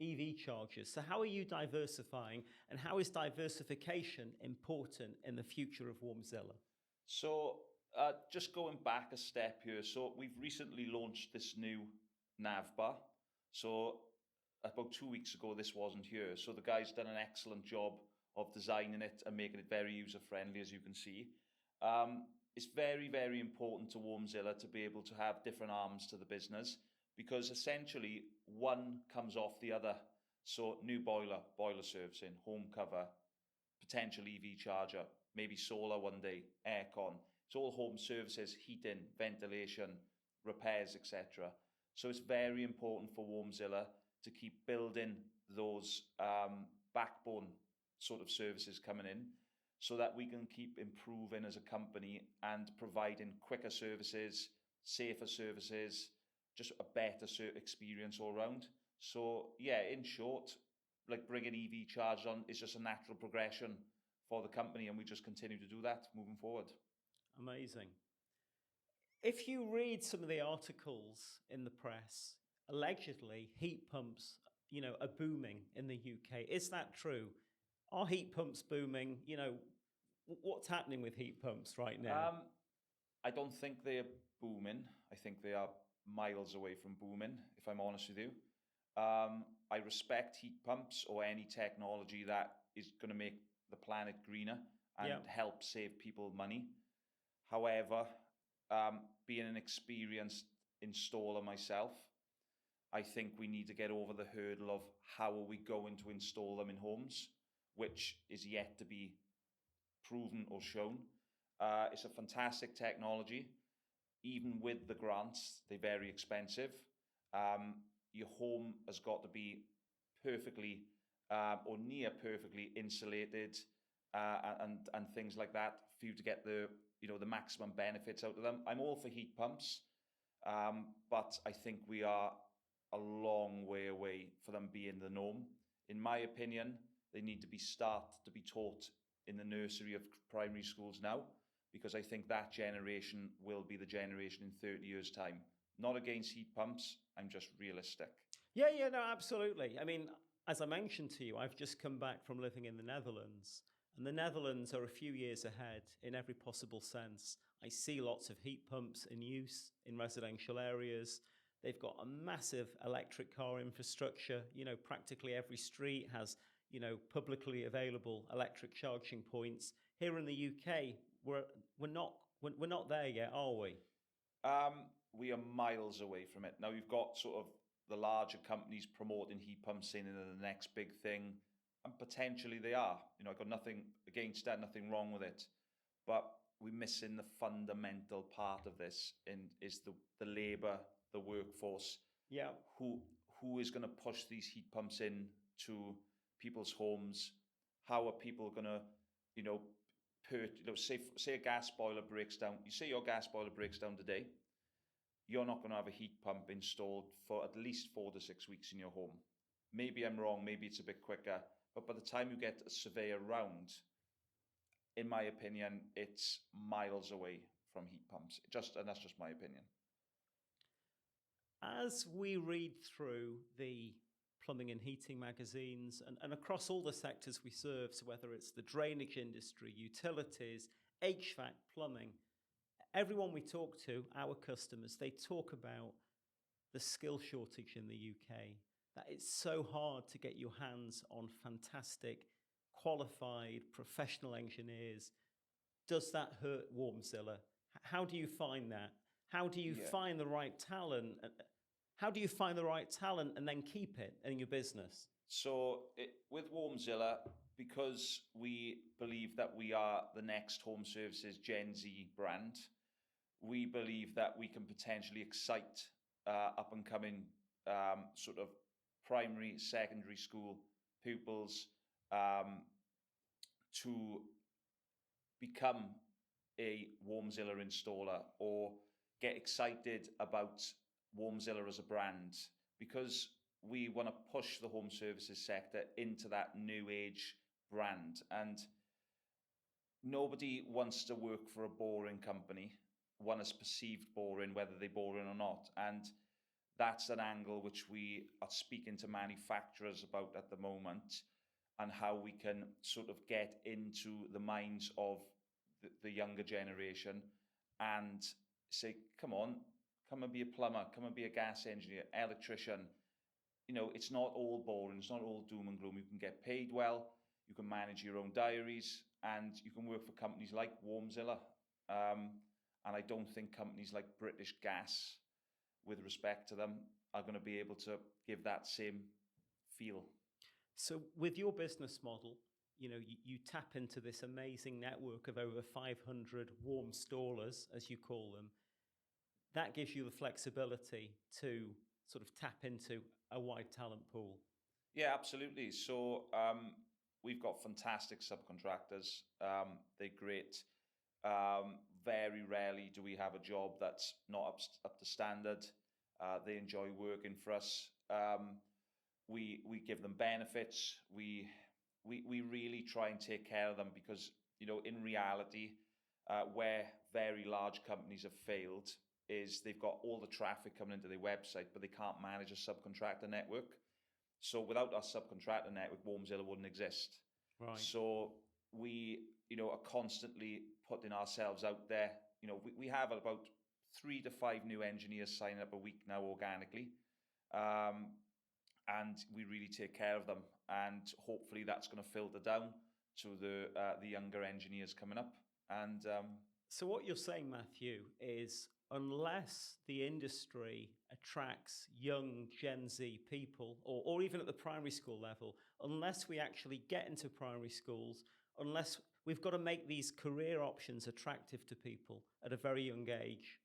EV chargers. So how are you diversifying, and how is diversification important in the future of WarmZilla? So just going back a step here, so we've recently launched this new nav bar. So about 2 weeks ago, this wasn't here. So the guy's done an excellent job of designing it and making it very user-friendly, as you can see. It's very, very important to WarmZilla to be able to have different arms to the business, because essentially one comes off the other. So new boiler, boiler servicing, home cover, potential EV charger, maybe solar one day, aircon. It's all home services, heating, ventilation, repairs, etc. So it's very important for WarmZilla to keep building those backbone sort of services coming in, so that we can keep improving as a company and providing quicker services, safer services, just a better experience all around. So yeah, in short, like bringing EV charge on is just a natural progression for the company, and we just continue to do that moving forward. Amazing. If you read some of the articles in the press, allegedly heat pumps, are booming in the UK. Is that true? Are heat pumps booming? What's happening with heat pumps right now? I don't think they're booming. I think they are miles away from booming, if I'm honest with you. I respect heat pumps or any technology that is going to make the planet greener and help save people money. However, being an experienced installer myself, I think we need to get over the hurdle of how are we going to install them in homes, which is yet to be proven or shown. It's a fantastic technology. Even with the grants, they're very expensive. Your home has got to be perfectly or near perfectly insulated and things like that for you to get the maximum benefits out of them. I'm all for heat pumps, but I think we are a long way away for them being the norm. In my opinion, they need to be taught in the nursery of primary schools now, because I think that generation will be the generation in 30 years' time. Not against heat pumps, I'm just realistic. Yeah, no, absolutely. I mean, as I mentioned to you, I've just come back from living in the Netherlands, and the Netherlands are a few years ahead in every possible sense. I see lots of heat pumps in use in residential areas. They've got a massive electric car infrastructure. Practically every street has, publicly available electric charging points. Here in the UK, we're not there yet, are we? We are miles away from it. Now, you've got sort of the larger companies promoting heat pumps saying they're the next big thing, and potentially they are. I've got nothing against that, nothing wrong with it. But we're missing the fundamental part of this, and is the labour, the workforce. Yeah. Who is going to push these heat pumps in to people's homes? How are people going to, say a gas boiler breaks down. You say your gas boiler breaks down today, you're not going to have a heat pump installed for at least 4 to 6 weeks in your home. Maybe I'm wrong, maybe it's a bit quicker, but by the time you get a surveyor round, in my opinion, it's miles away from heat pumps. And that's just my opinion. As we read through the plumbing and heating magazines and across all the sectors we serve, so whether it's the drainage industry, utilities, HVAC, plumbing, everyone we talk to, our customers, they talk about the skill shortage in the UK, that it's so hard to get your hands on fantastic, qualified, professional engineers. Does that hurt WarmZilla? How do you find that? How do you find the right talent? How do you find the right talent and then keep it in your business? So with WarmZilla, because we believe that we are the next home services Gen Z brand, we believe that we can potentially excite up and coming sort of primary, secondary school pupils to become a WarmZilla installer or get excited about WarmZilla as a brand, because we want to push the home services sector into that new age brand. And nobody wants to work for a boring company. One is perceived boring, whether they're boring or not. And that's an angle which we are speaking to manufacturers about at the moment, and how we can sort of get into the minds of the younger generation and say, come on, come and be a plumber, come and be a gas engineer, electrician. You know, it's not all boring, it's not all doom and gloom. You can get paid well, you can manage your own diaries, and you can work for companies like WarmZilla. And I don't think companies like British Gas, with respect to them, are going to be able to give that same feel. So with your business model, you know, you tap into this amazing network of over 500 warm stallers, as you call them. That gives you the flexibility to sort of tap into a wide talent pool. Yeah, absolutely. So we've got fantastic subcontractors. They're great. Very rarely do we have a job that's not up to standard. They enjoy working for us. We give them benefits. We really try and take care of them, because, you know, in reality, where very large companies have failed is they've got all the traffic coming into their website, but they can't manage a subcontractor network. So without our subcontractor network, WarmZilla wouldn't exist. Right. So we, you know, are constantly putting ourselves out there. You know, we have about 3 to 5 new engineers signing up a week now organically. And we really take care of them. And hopefully that's going to filter down to the younger engineers coming up. And so what you're saying, Matthew, is unless the industry attracts young Gen Z people, or even at the primary school level, unless we actually get into primary schools, unless we've got to make these career options attractive to people at a very young age,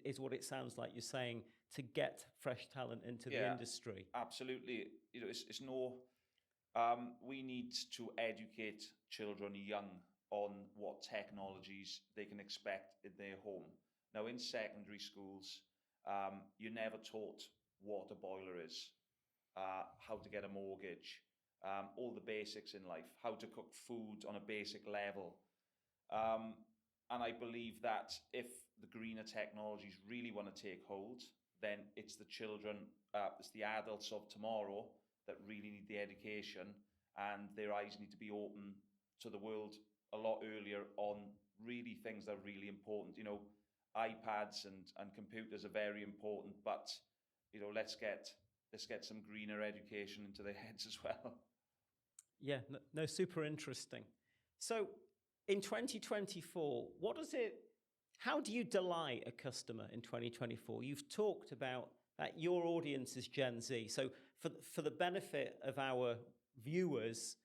is what it sounds like you're saying, to get fresh talent into the industry. Absolutely. You know, it's no. We need to educate children young on what technologies they can expect in their home. Now, in secondary schools, you're never taught what a boiler is, how to get a mortgage, all the basics in life, how to cook food on a basic level. And I believe that if the greener technologies really want to take hold, then it's the children, it's the adults of tomorrow that really need the education, and their eyes need to be open to the world a lot earlier on really things that are really important. You know, iPads and computers are very important, but, you know, let's get some greener education into their heads as well. Yeah, no, super interesting. So in 2024, how do you delight a customer in 2024? You've talked about that your audience is Gen Z. So for the benefit of our viewers,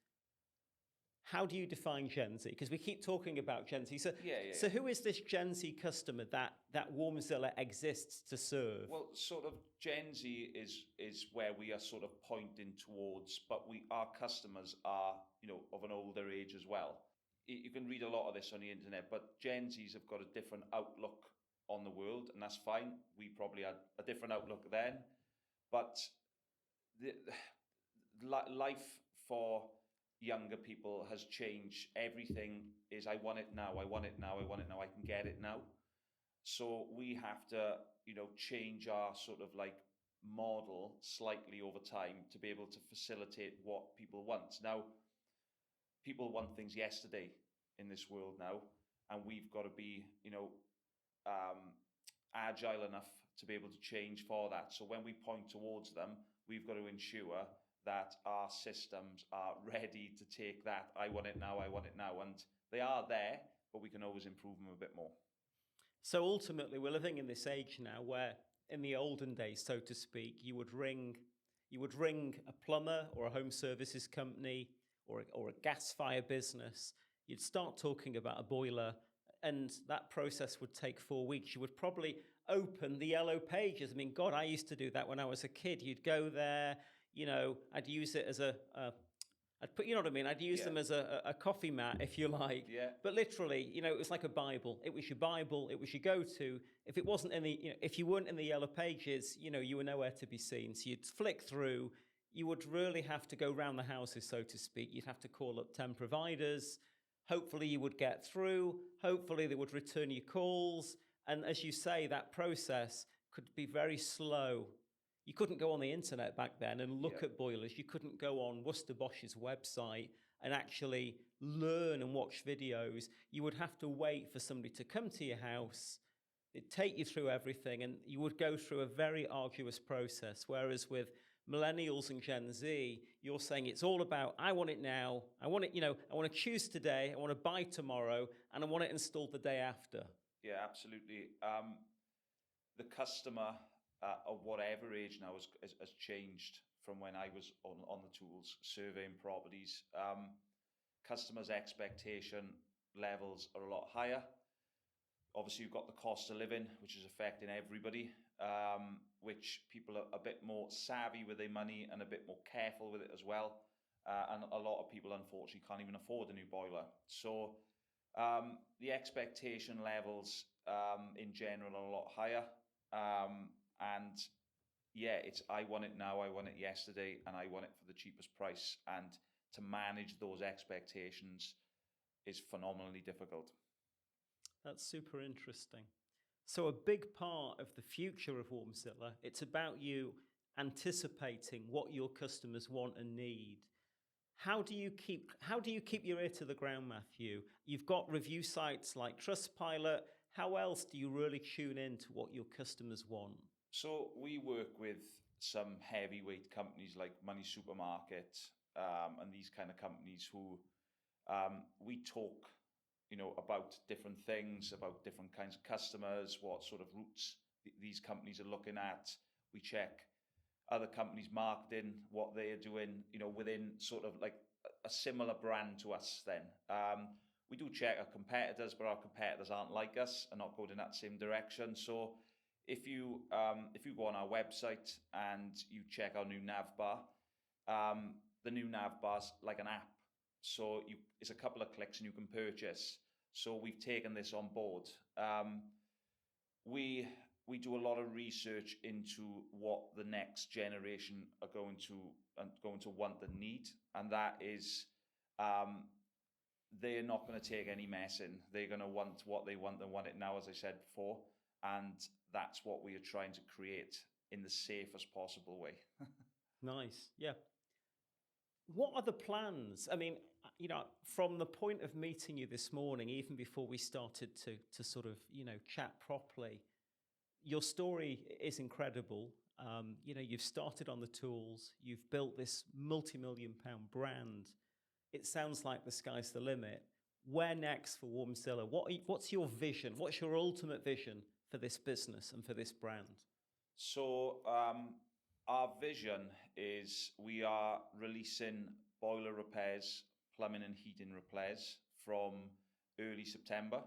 how do you define Gen Z? Because we keep talking about Gen Z. So who is this Gen Z customer that WarmZilla exists to serve? Well, sort of Gen Z is where we are sort of pointing towards, but our customers are, you know, of an older age as well. You can read a lot of this on the internet, but Gen Zs have got a different outlook on the world, and that's fine. We probably had a different outlook then, but the life for younger people has changed. Everything is, I want it now, I want it now, I want it now, I can get it now. So we have to, you know, change our sort of like model slightly over time to be able to facilitate what people want. Now, people want things yesterday in this world now, and we've got to be, you know, agile enough to be able to change for that. So when we point towards them, we've got to ensure that our systems are ready to take that, I want it now, and they are there, but we can always improve them a bit more. So ultimately, we're living in this age now where, in the olden days, so to speak, you would ring a plumber or a home services company or a gas fire business. You'd start talking about a boiler, and that process would take 4 weeks. You would probably open the yellow pages. I mean, God, I used to do that when I was a kid. You'd go there, you know, I'd use it as a I'd put, you know what I mean? I'd use them as a coffee mat, if you like. Yeah. But literally, you know, it was like a Bible. It was your Bible. It was your go-to. If it wasn't in the, you know, if you weren't in the yellow pages, you know, you were nowhere to be seen. So you'd flick through. You would really have to go round the houses, so to speak. You'd have to call up 10 providers. Hopefully you would get through. Hopefully they would return your calls. And as you say, that process could be very slow. You couldn't go on the internet back then and look at boilers. You couldn't go on Worcester Bosch's website and actually learn and watch videos. You would have to wait for somebody to come to your house. It'd take you through everything, and you would go through a very arduous process. Whereas with millennials and Gen Z, you're saying it's all about, I want it now. I want it, you know, I want to choose today. I want to buy tomorrow, and I want it installed the day after. Yeah, absolutely. The customer of whatever age now has changed from when I was on the tools surveying properties. Customers' expectation levels are a lot higher. Obviously, you've got the cost of living, which is affecting everybody, which people are a bit more savvy with their money and a bit more careful with it as well. And a lot of people, unfortunately, can't even afford a new boiler. So the expectation levels in general are a lot higher. And yeah, it's I want it now, I want it yesterday, and I want it for the cheapest price. And to manage those expectations is phenomenally difficult. That's super interesting. So a big part of the future of WarmZilla, it's about you anticipating what your customers want and need. How do you keep your ear to the ground, Matthew? You've got review sites like Trustpilot. How else do you really tune in to what your customers want? So we work with some heavyweight companies like Money Supermarket and these kind of companies who we talk, you know, about different things, about different kinds of customers, what sort of routes these companies are looking at. We check other companies' marketing, what they're doing, you know, within sort of like a similar brand to us then. We do check our competitors, but our competitors aren't like us and not going in that same direction. So if you go on our website and you check our new nav bar, the new nav bar's like an app. So it's a couple of clicks and you can purchase. So we've taken this on board. We do a lot of research into what the next generation are going to want and need, and that is they're not going to take any messing. They're going to want what they want and want it now, as I said before, and that's what we are trying to create in the safest possible way. Nice, yeah. What are the plans? I mean, you know, from the point of meeting you this morning, even before we started to sort of, you know, chat properly, your story is incredible. You know, you've started on the tools. You've built this multi-million-pound brand. It sounds like the sky's the limit. Where next for WarmZilla? What's your vision? What's your ultimate vision for this business and for this brand? So our vision is we are releasing boiler repairs, plumbing and heating repairs from early September.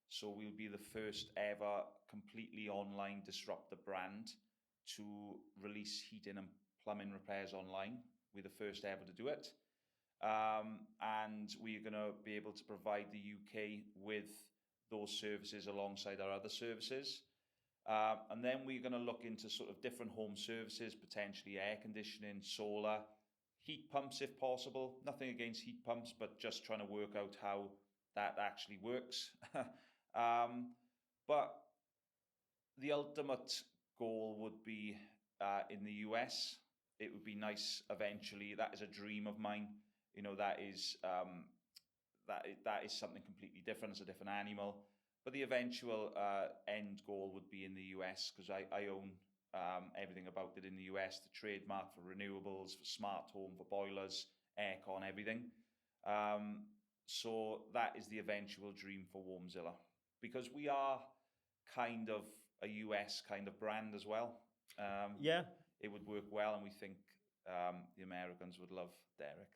So we'll be the first ever completely online disruptor brand to release heating and plumbing repairs online. We're the first ever to do it. And we're going to be able to provide the UK with those services alongside our other services. And then we're going to look into sort of different home services, potentially air conditioning, solar, heat pumps if possible. Nothing against heat pumps, but just trying to work out how that actually works. But the ultimate goal would be in the US. It would be nice eventually. That is a dream of mine. You know, that is something completely different. It's a different animal. But the eventual end goal would be in the US, because I own everything about it in the US, the trademark for renewables, for smart home, for boilers, aircon, everything. So that is the eventual dream for WarmZilla, because we are kind of a US kind of brand as well. Yeah. It would work well, and we think the Americans would love Derek.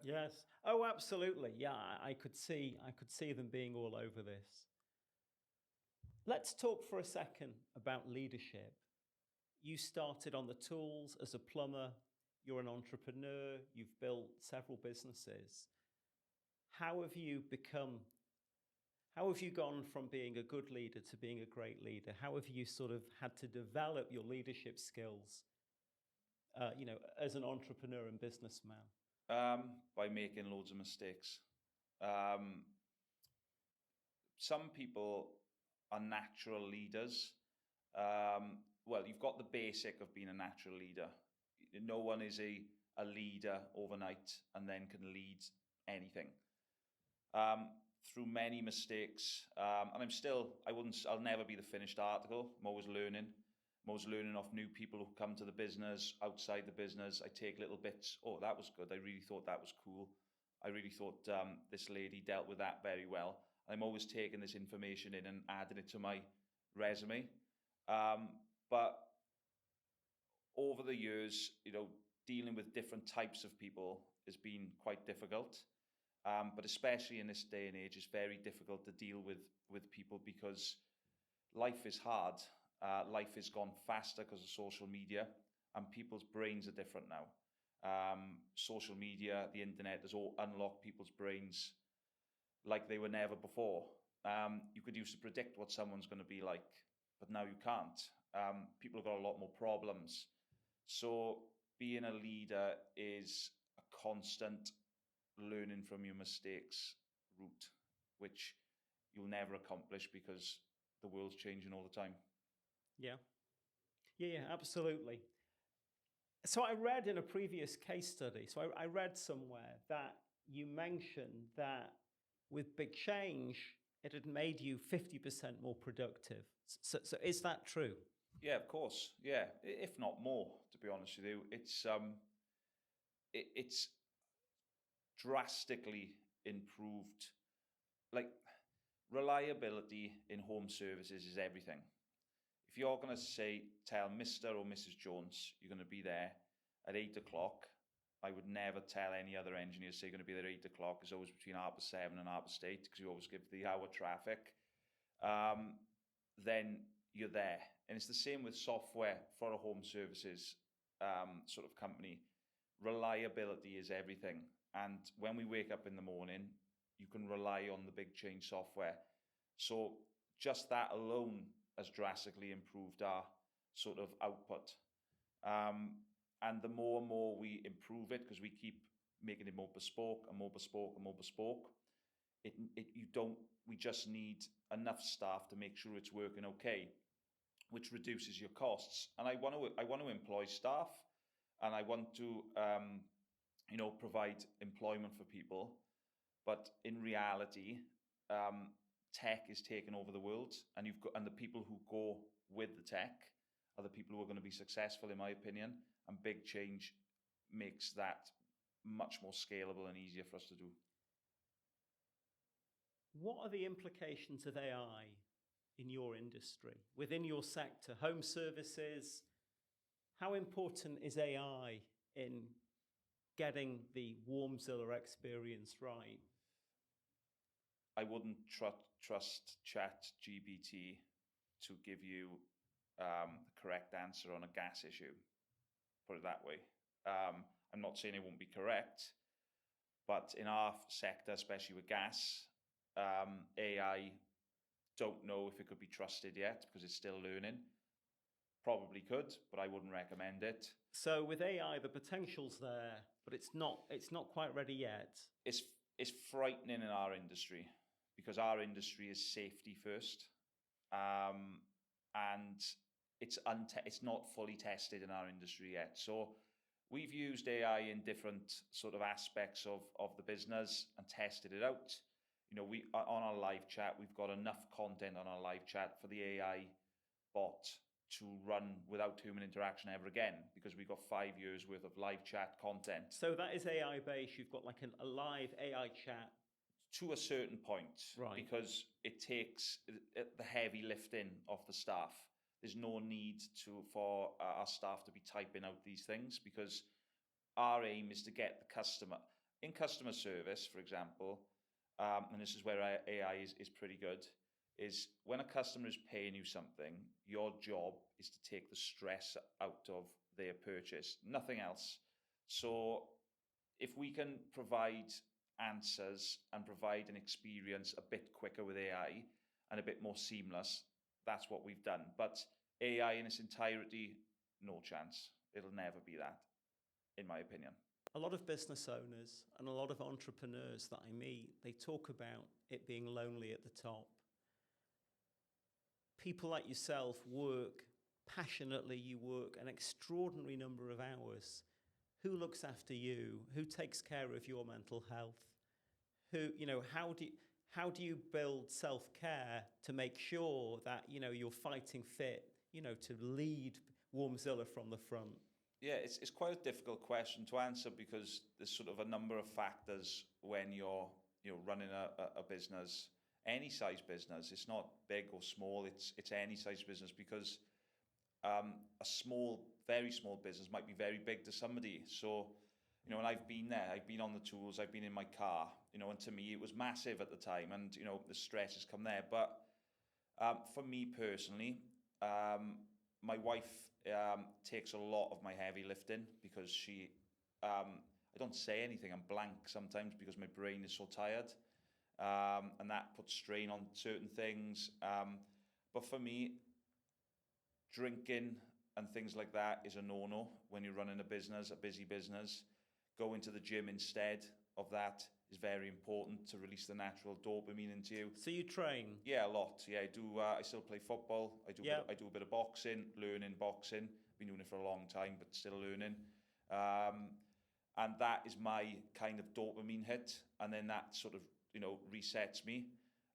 Yes. Oh, absolutely. Yeah, I could see them being all over this. Let's talk for a second about leadership. You started on the tools as a plumber. you're an entrepreneur, you've built several businesses. How have you gone from being a good leader to being a great leader? How have you sort of had to develop your leadership skills, as an entrepreneur and businessman? By making loads of mistakes. Um, some people are natural leaders. Well, you've got the basic of being a natural leader. No one is a leader overnight and then can lead anything. Through many mistakes, and I'll never be the finished article. I'm always learning. I'm always learning off new people who come to the business, outside the business. I take little bits. Oh, that was good. I really thought that was cool. I really thought this lady dealt with that very well. I'm always taking this information in and adding it to my resume. But over the years, dealing with different types of people has been quite difficult. But especially in this day and age, it's very difficult to deal with people because life is hard. Life has gone faster because of social media, and people's brains are different now. Social media, the internet has all unlocked people's brains like they were never before. You could used to predict what someone's going to be like, but now you can't. People have got a lot more problems. So being a leader is a constant learning from your mistakes route, which you'll never accomplish because the world's changing all the time. Yeah, absolutely. So I read in a previous case study, I read somewhere that you mentioned that with BigChange, it had made you 50% more productive. So is that true? Yeah, of course. Yeah, if not more, to be honest with you. It's drastically improved. Like, reliability in home services is everything. If you're going to tell Mr. or Mrs. Jones you're going to be there at 8 o'clock, I would never tell any other engineer to say you're going to be there at 8 o'clock. It's always between 7:30 and 8:30 because you always give the hour traffic. Then you're there. And it's the same with software for a home services sort of company. Reliability is everything. And when we wake up in the morning, you can rely on the BigChange software. So just that alone has drastically improved our sort of output. And the more and more we improve it, because we keep making it more bespoke and more bespoke and more bespoke, we just need enough staff to make sure it's working okay, which reduces your costs. And I want to employ staff, and I want to provide employment for people. But in reality, tech is taking over the world, and the people who go with the tech are the people who are going to be successful, in my opinion. And BigChange makes that much more scalable and easier for us to do. What are the implications of AI in your industry, within your sector, home services? How important is AI in getting the WarmZilla experience right? I wouldn't trust ChatGPT to give you the correct answer on a gas issue. Put it that way. I'm not saying it won't be correct, but in our sector, especially with gas, AI, don't know if it could be trusted yet because it's still learning. Probably could, but I wouldn't recommend it. So with AI, the potential's there, but it's not quite ready yet. It's frightening in our industry because our industry is safety first, and it's not fully tested in our industry yet. So we've used AI in different sort of aspects of the business and tested it out. We on our live chat, we've got enough content on our live chat for the AI bot to run without human interaction ever again, because we've got 5 years worth of live chat content. So that is AI based. You've got like a live AI chat. To a certain point, right? Because it takes the heavy lifting of the staff. There's no need for our staff to be typing out these things, because our aim is to get the customer. In customer service, for example, and this is where AI is pretty good, is when a customer is paying you something, your job is to take the stress out of their purchase, nothing else. So if we can provide answers and provide an experience a bit quicker with AI and a bit more seamless, that's what we've done. But AI in its entirety, no chance. It'll never be that, in my opinion. A lot of business owners and a lot of entrepreneurs that I meet, they talk about it being lonely at the top. People like yourself work passionately, you work an extraordinary number of hours. Who looks after you? Who takes care of your mental health? How do you build self-care to make sure that, you're fighting fit, to lead WarmZilla from the front? Yeah, it's quite a difficult question to answer because there's sort of a number of factors when you're running a business, any size business. It's not big or small. It's any size business because a small, very small business might be very big to somebody. So, and I've been there. I've been on the tools. I've been in my car. And to me it was massive at the time, and the stress has come there. But for me personally, my wife takes a lot of my heavy lifting because I don't say anything. I'm blank sometimes because my brain is so tired, and that puts strain on certain things. But for me, drinking and things like that is a no-no when you're running a business, a busy business. Going to the gym instead of that is very important to release the natural dopamine into you. So you train? Yeah, a lot. Yeah, I do. I still play football. I do a bit of boxing, learning boxing. Been doing it for a long time, but still learning. And that is my kind of dopamine hit. And then that sort of, resets me.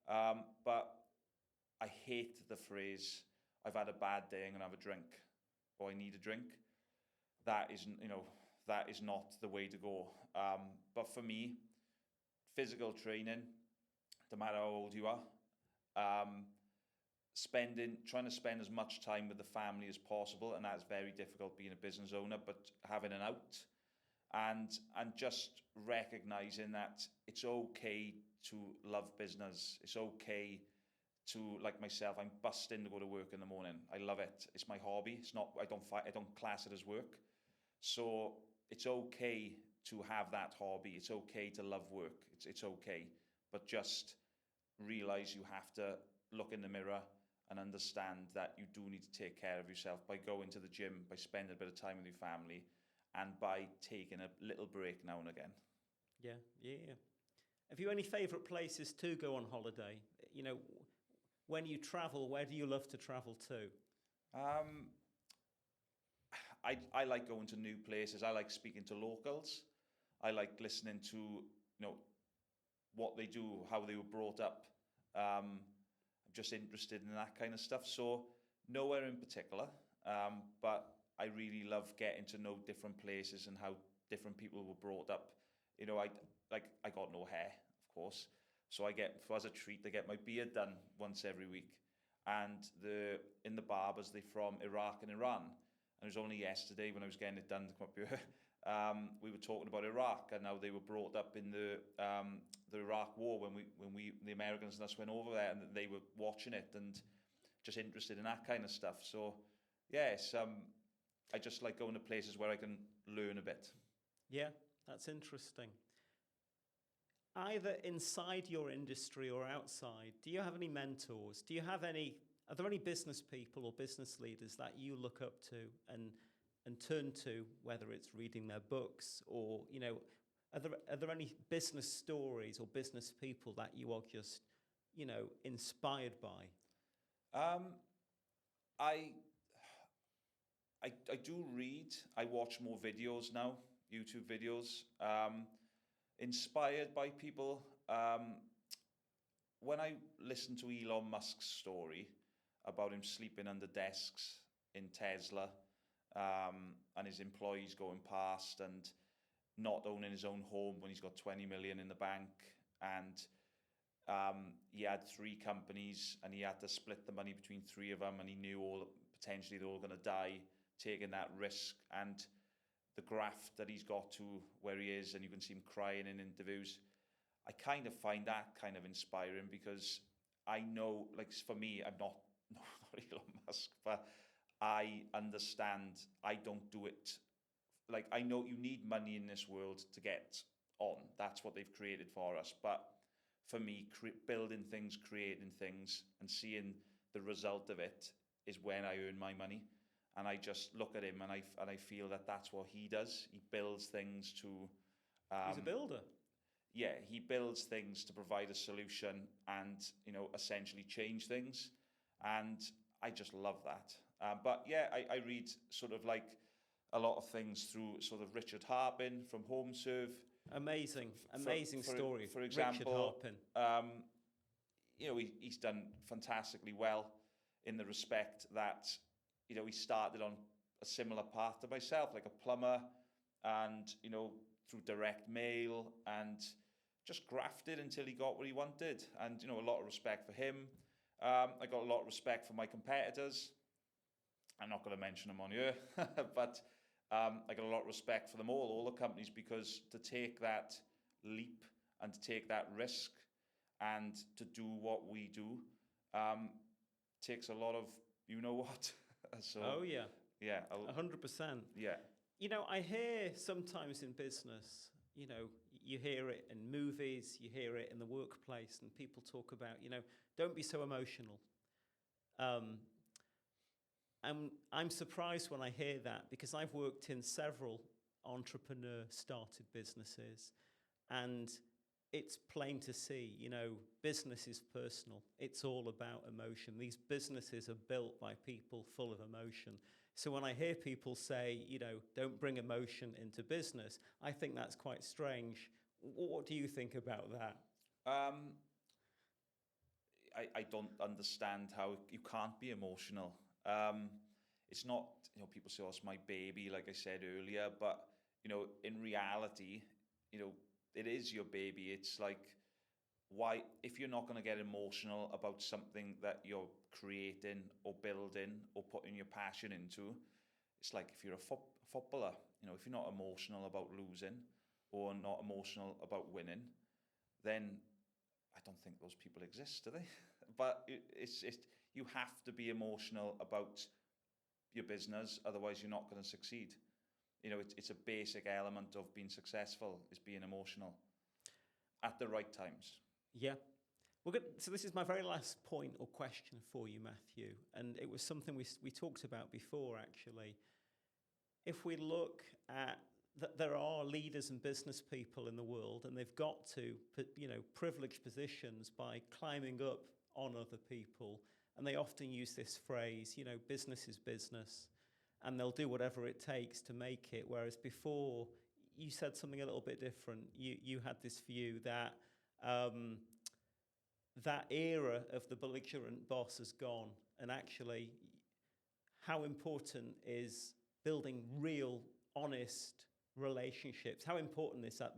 But I hate the phrase, I've had a bad day, I'm going to have a drink, or I need a drink. That is not the way to go. But for me, physical training, no matter how old you are, trying to spend as much time with the family as possible, and that's very difficult being a business owner, but having an out, and just recognizing that it's okay to love business. It's okay to, like myself, I'm busting to go to work in the morning. I love it. It's my hobby. It's not. I don't class it as work. So it's okay to have that hobby. It's okay to love work. It's okay, but just realize you have to look in the mirror and understand that you do need to take care of yourself by going to the gym, by spending a bit of time with your family, and by taking a little break now and again. Yeah. Have you any favourite places to go on holiday? When you travel, where do you love to travel to? I like going to new places. I like speaking to locals. I like listening to, what they do, how they were brought up. I'm just interested in that kind of stuff. So nowhere in particular, but I really love getting to know different places and how different people were brought up. I got no hair, of course. So as a treat, I get my beard done once every week. And in the barbers, they're from Iraq and Iran. And it was only yesterday when I was getting it done to come up here, we were talking about Iraq and how they were brought up in the Iraq War when the Americans and us went over there, and they were watching it and just interested in that kind of stuff. So yes, I just like going to places where I can learn a bit. Yeah, that's interesting. Either inside your industry or outside, do you have any mentors? Are there any business people or business leaders that you look up to and turn to, whether it's reading their books or, are there any business stories or business people that you are just, inspired by? I do read. I watch more videos now, YouTube videos. Inspired by people. When I listened to Elon Musk's story about him sleeping under desks in Tesla, and his employees going past, and not owning his own home when he's got 20 million in the bank, and he had 3 companies and he had to split the money between 3 of them, and he knew potentially they're all going to die, taking that risk, and the graft that he's got to where he is, and you can see him crying in interviews. I kind of find that kind of inspiring because I know, like, for me, I'm not Elon Musk, but I understand I don't do it like, I know you need money in this world to get on. That's what they've created for us. But for me, building things, creating things, and seeing the result of it is when I earn my money. And I just look at him and I feel that that's what he does. He builds things to... He's a builder. Yeah, he builds things to provide a solution and, you know, essentially change things. And I just love that. But yeah, I read sort of like a lot of things through sort of Richard Harpin from HomeServe. Amazing For story. For example, Richard Harpin. You know, he's done fantastically well in the respect that, you know, he started on a similar path to myself, like a plumber, and, you know, through direct mail, and just grafted until he got what he wanted. And, you know, a lot of respect for him. I got a lot of respect for my competitors. I'm not going to mention them on here, but I got a lot of respect for them all the companies, because to take that leap and to take that risk and to do what we do takes a lot of, you know what. So, oh yeah. Yeah. 100%. Yeah. You know, I hear sometimes in business, you know, you hear it in movies, you hear it in the workplace, and people talk about, you know, don't be so emotional. And I'm surprised when I hear that, because I've worked in several entrepreneur-started businesses, and it's plain to see, you know, business is personal. It's all about emotion. These businesses are built by people full of emotion. So when I hear people say, you know, don't bring emotion into business, I think that's quite strange. What do you think about that? I don't understand how you can't be emotional. It's not, you know, people say, oh, it's my baby, like I said earlier, but, you know, in reality, you know, it is your baby. It's like, why, if you're not going to get emotional about something that you're creating or building or putting your passion into, it's like if you're a footballer, you know, if you're not emotional about losing or not emotional about winning, then I don't think those people exist, do they? But it's you have to be emotional about your business, otherwise you're not going to succeed. You know, it's a basic element of being successful, is being emotional at the right times. Yeah. We're good. So this is my very last point or question for you, Matthew, and it was something we talked about before, actually. If we look at that, there are leaders and business people in the world, and they've got to, you know, privileged positions by climbing up on other people, and they often use this phrase, you know, business is business, and they'll do whatever it takes to make it. Whereas before, you said something a little bit different. You had this view that that era of the belligerent boss has gone, and actually, how important is building real, honest relationships? How important is that?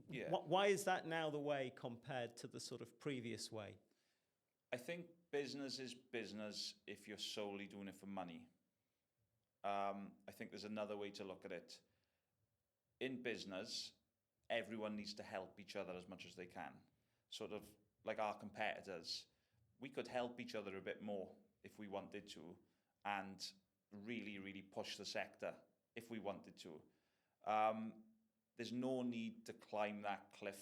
Yeah. Why is that now the way compared to the sort of previous way? I think business is business if you're solely doing it for money. I think there's another way to look at it. In business, everyone needs to help each other as much as they can. Sort of like our competitors, we could help each other a bit more if we wanted to, and really, really push the sector if we wanted to. There's no need to climb that cliff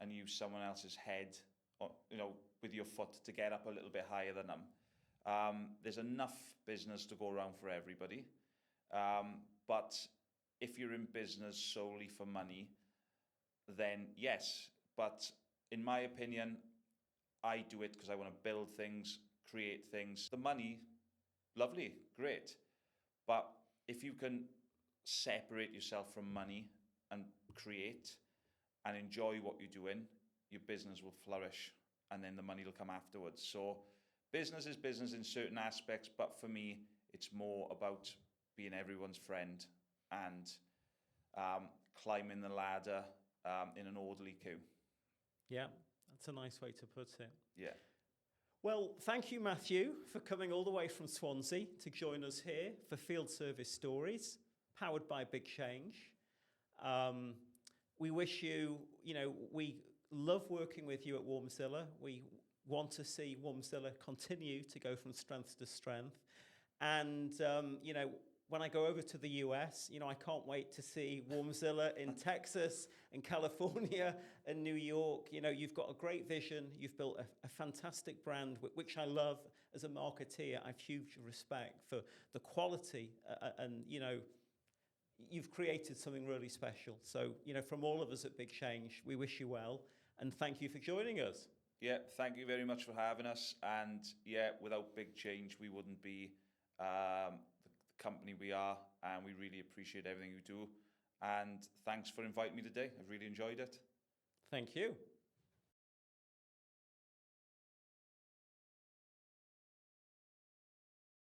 and use someone else's head, or, you know, with your foot to get up a little bit higher than them. There's enough business to go around for everybody. But if you're in business solely for money, then yes. But in my opinion, I do it because I want to build things, create things. The money, lovely, great. But if you can separate yourself from money and create and enjoy what you're doing, your business will flourish, and then the money will come afterwards. So business is business in certain aspects, but for me, it's more about being everyone's friend and climbing the ladder in an orderly queue. Yeah, that's a nice way to put it. Yeah. Well, thank you, Matthew, for coming all the way from Swansea to join us here for Field Service Stories, powered by BigChange. We wish you, you know, we love working with you at WarmZilla. We want to see WarmZilla continue to go from strength to strength. And, you know, when I go over to the US, you know, I can't wait to see WarmZilla in Texas, in California, and New York. You know, you've got a great vision. You've built a fantastic brand, which I love as a marketeer. I have huge respect for the quality and, you know, you've created something really special. So, you know, from all of us at BigChange, we wish you well and thank you for joining us. Yeah, thank you very much for having us. And yeah, without BigChange, we wouldn't be the company we are, and we really appreciate everything you do. And thanks for inviting me today. I've really enjoyed it. Thank you.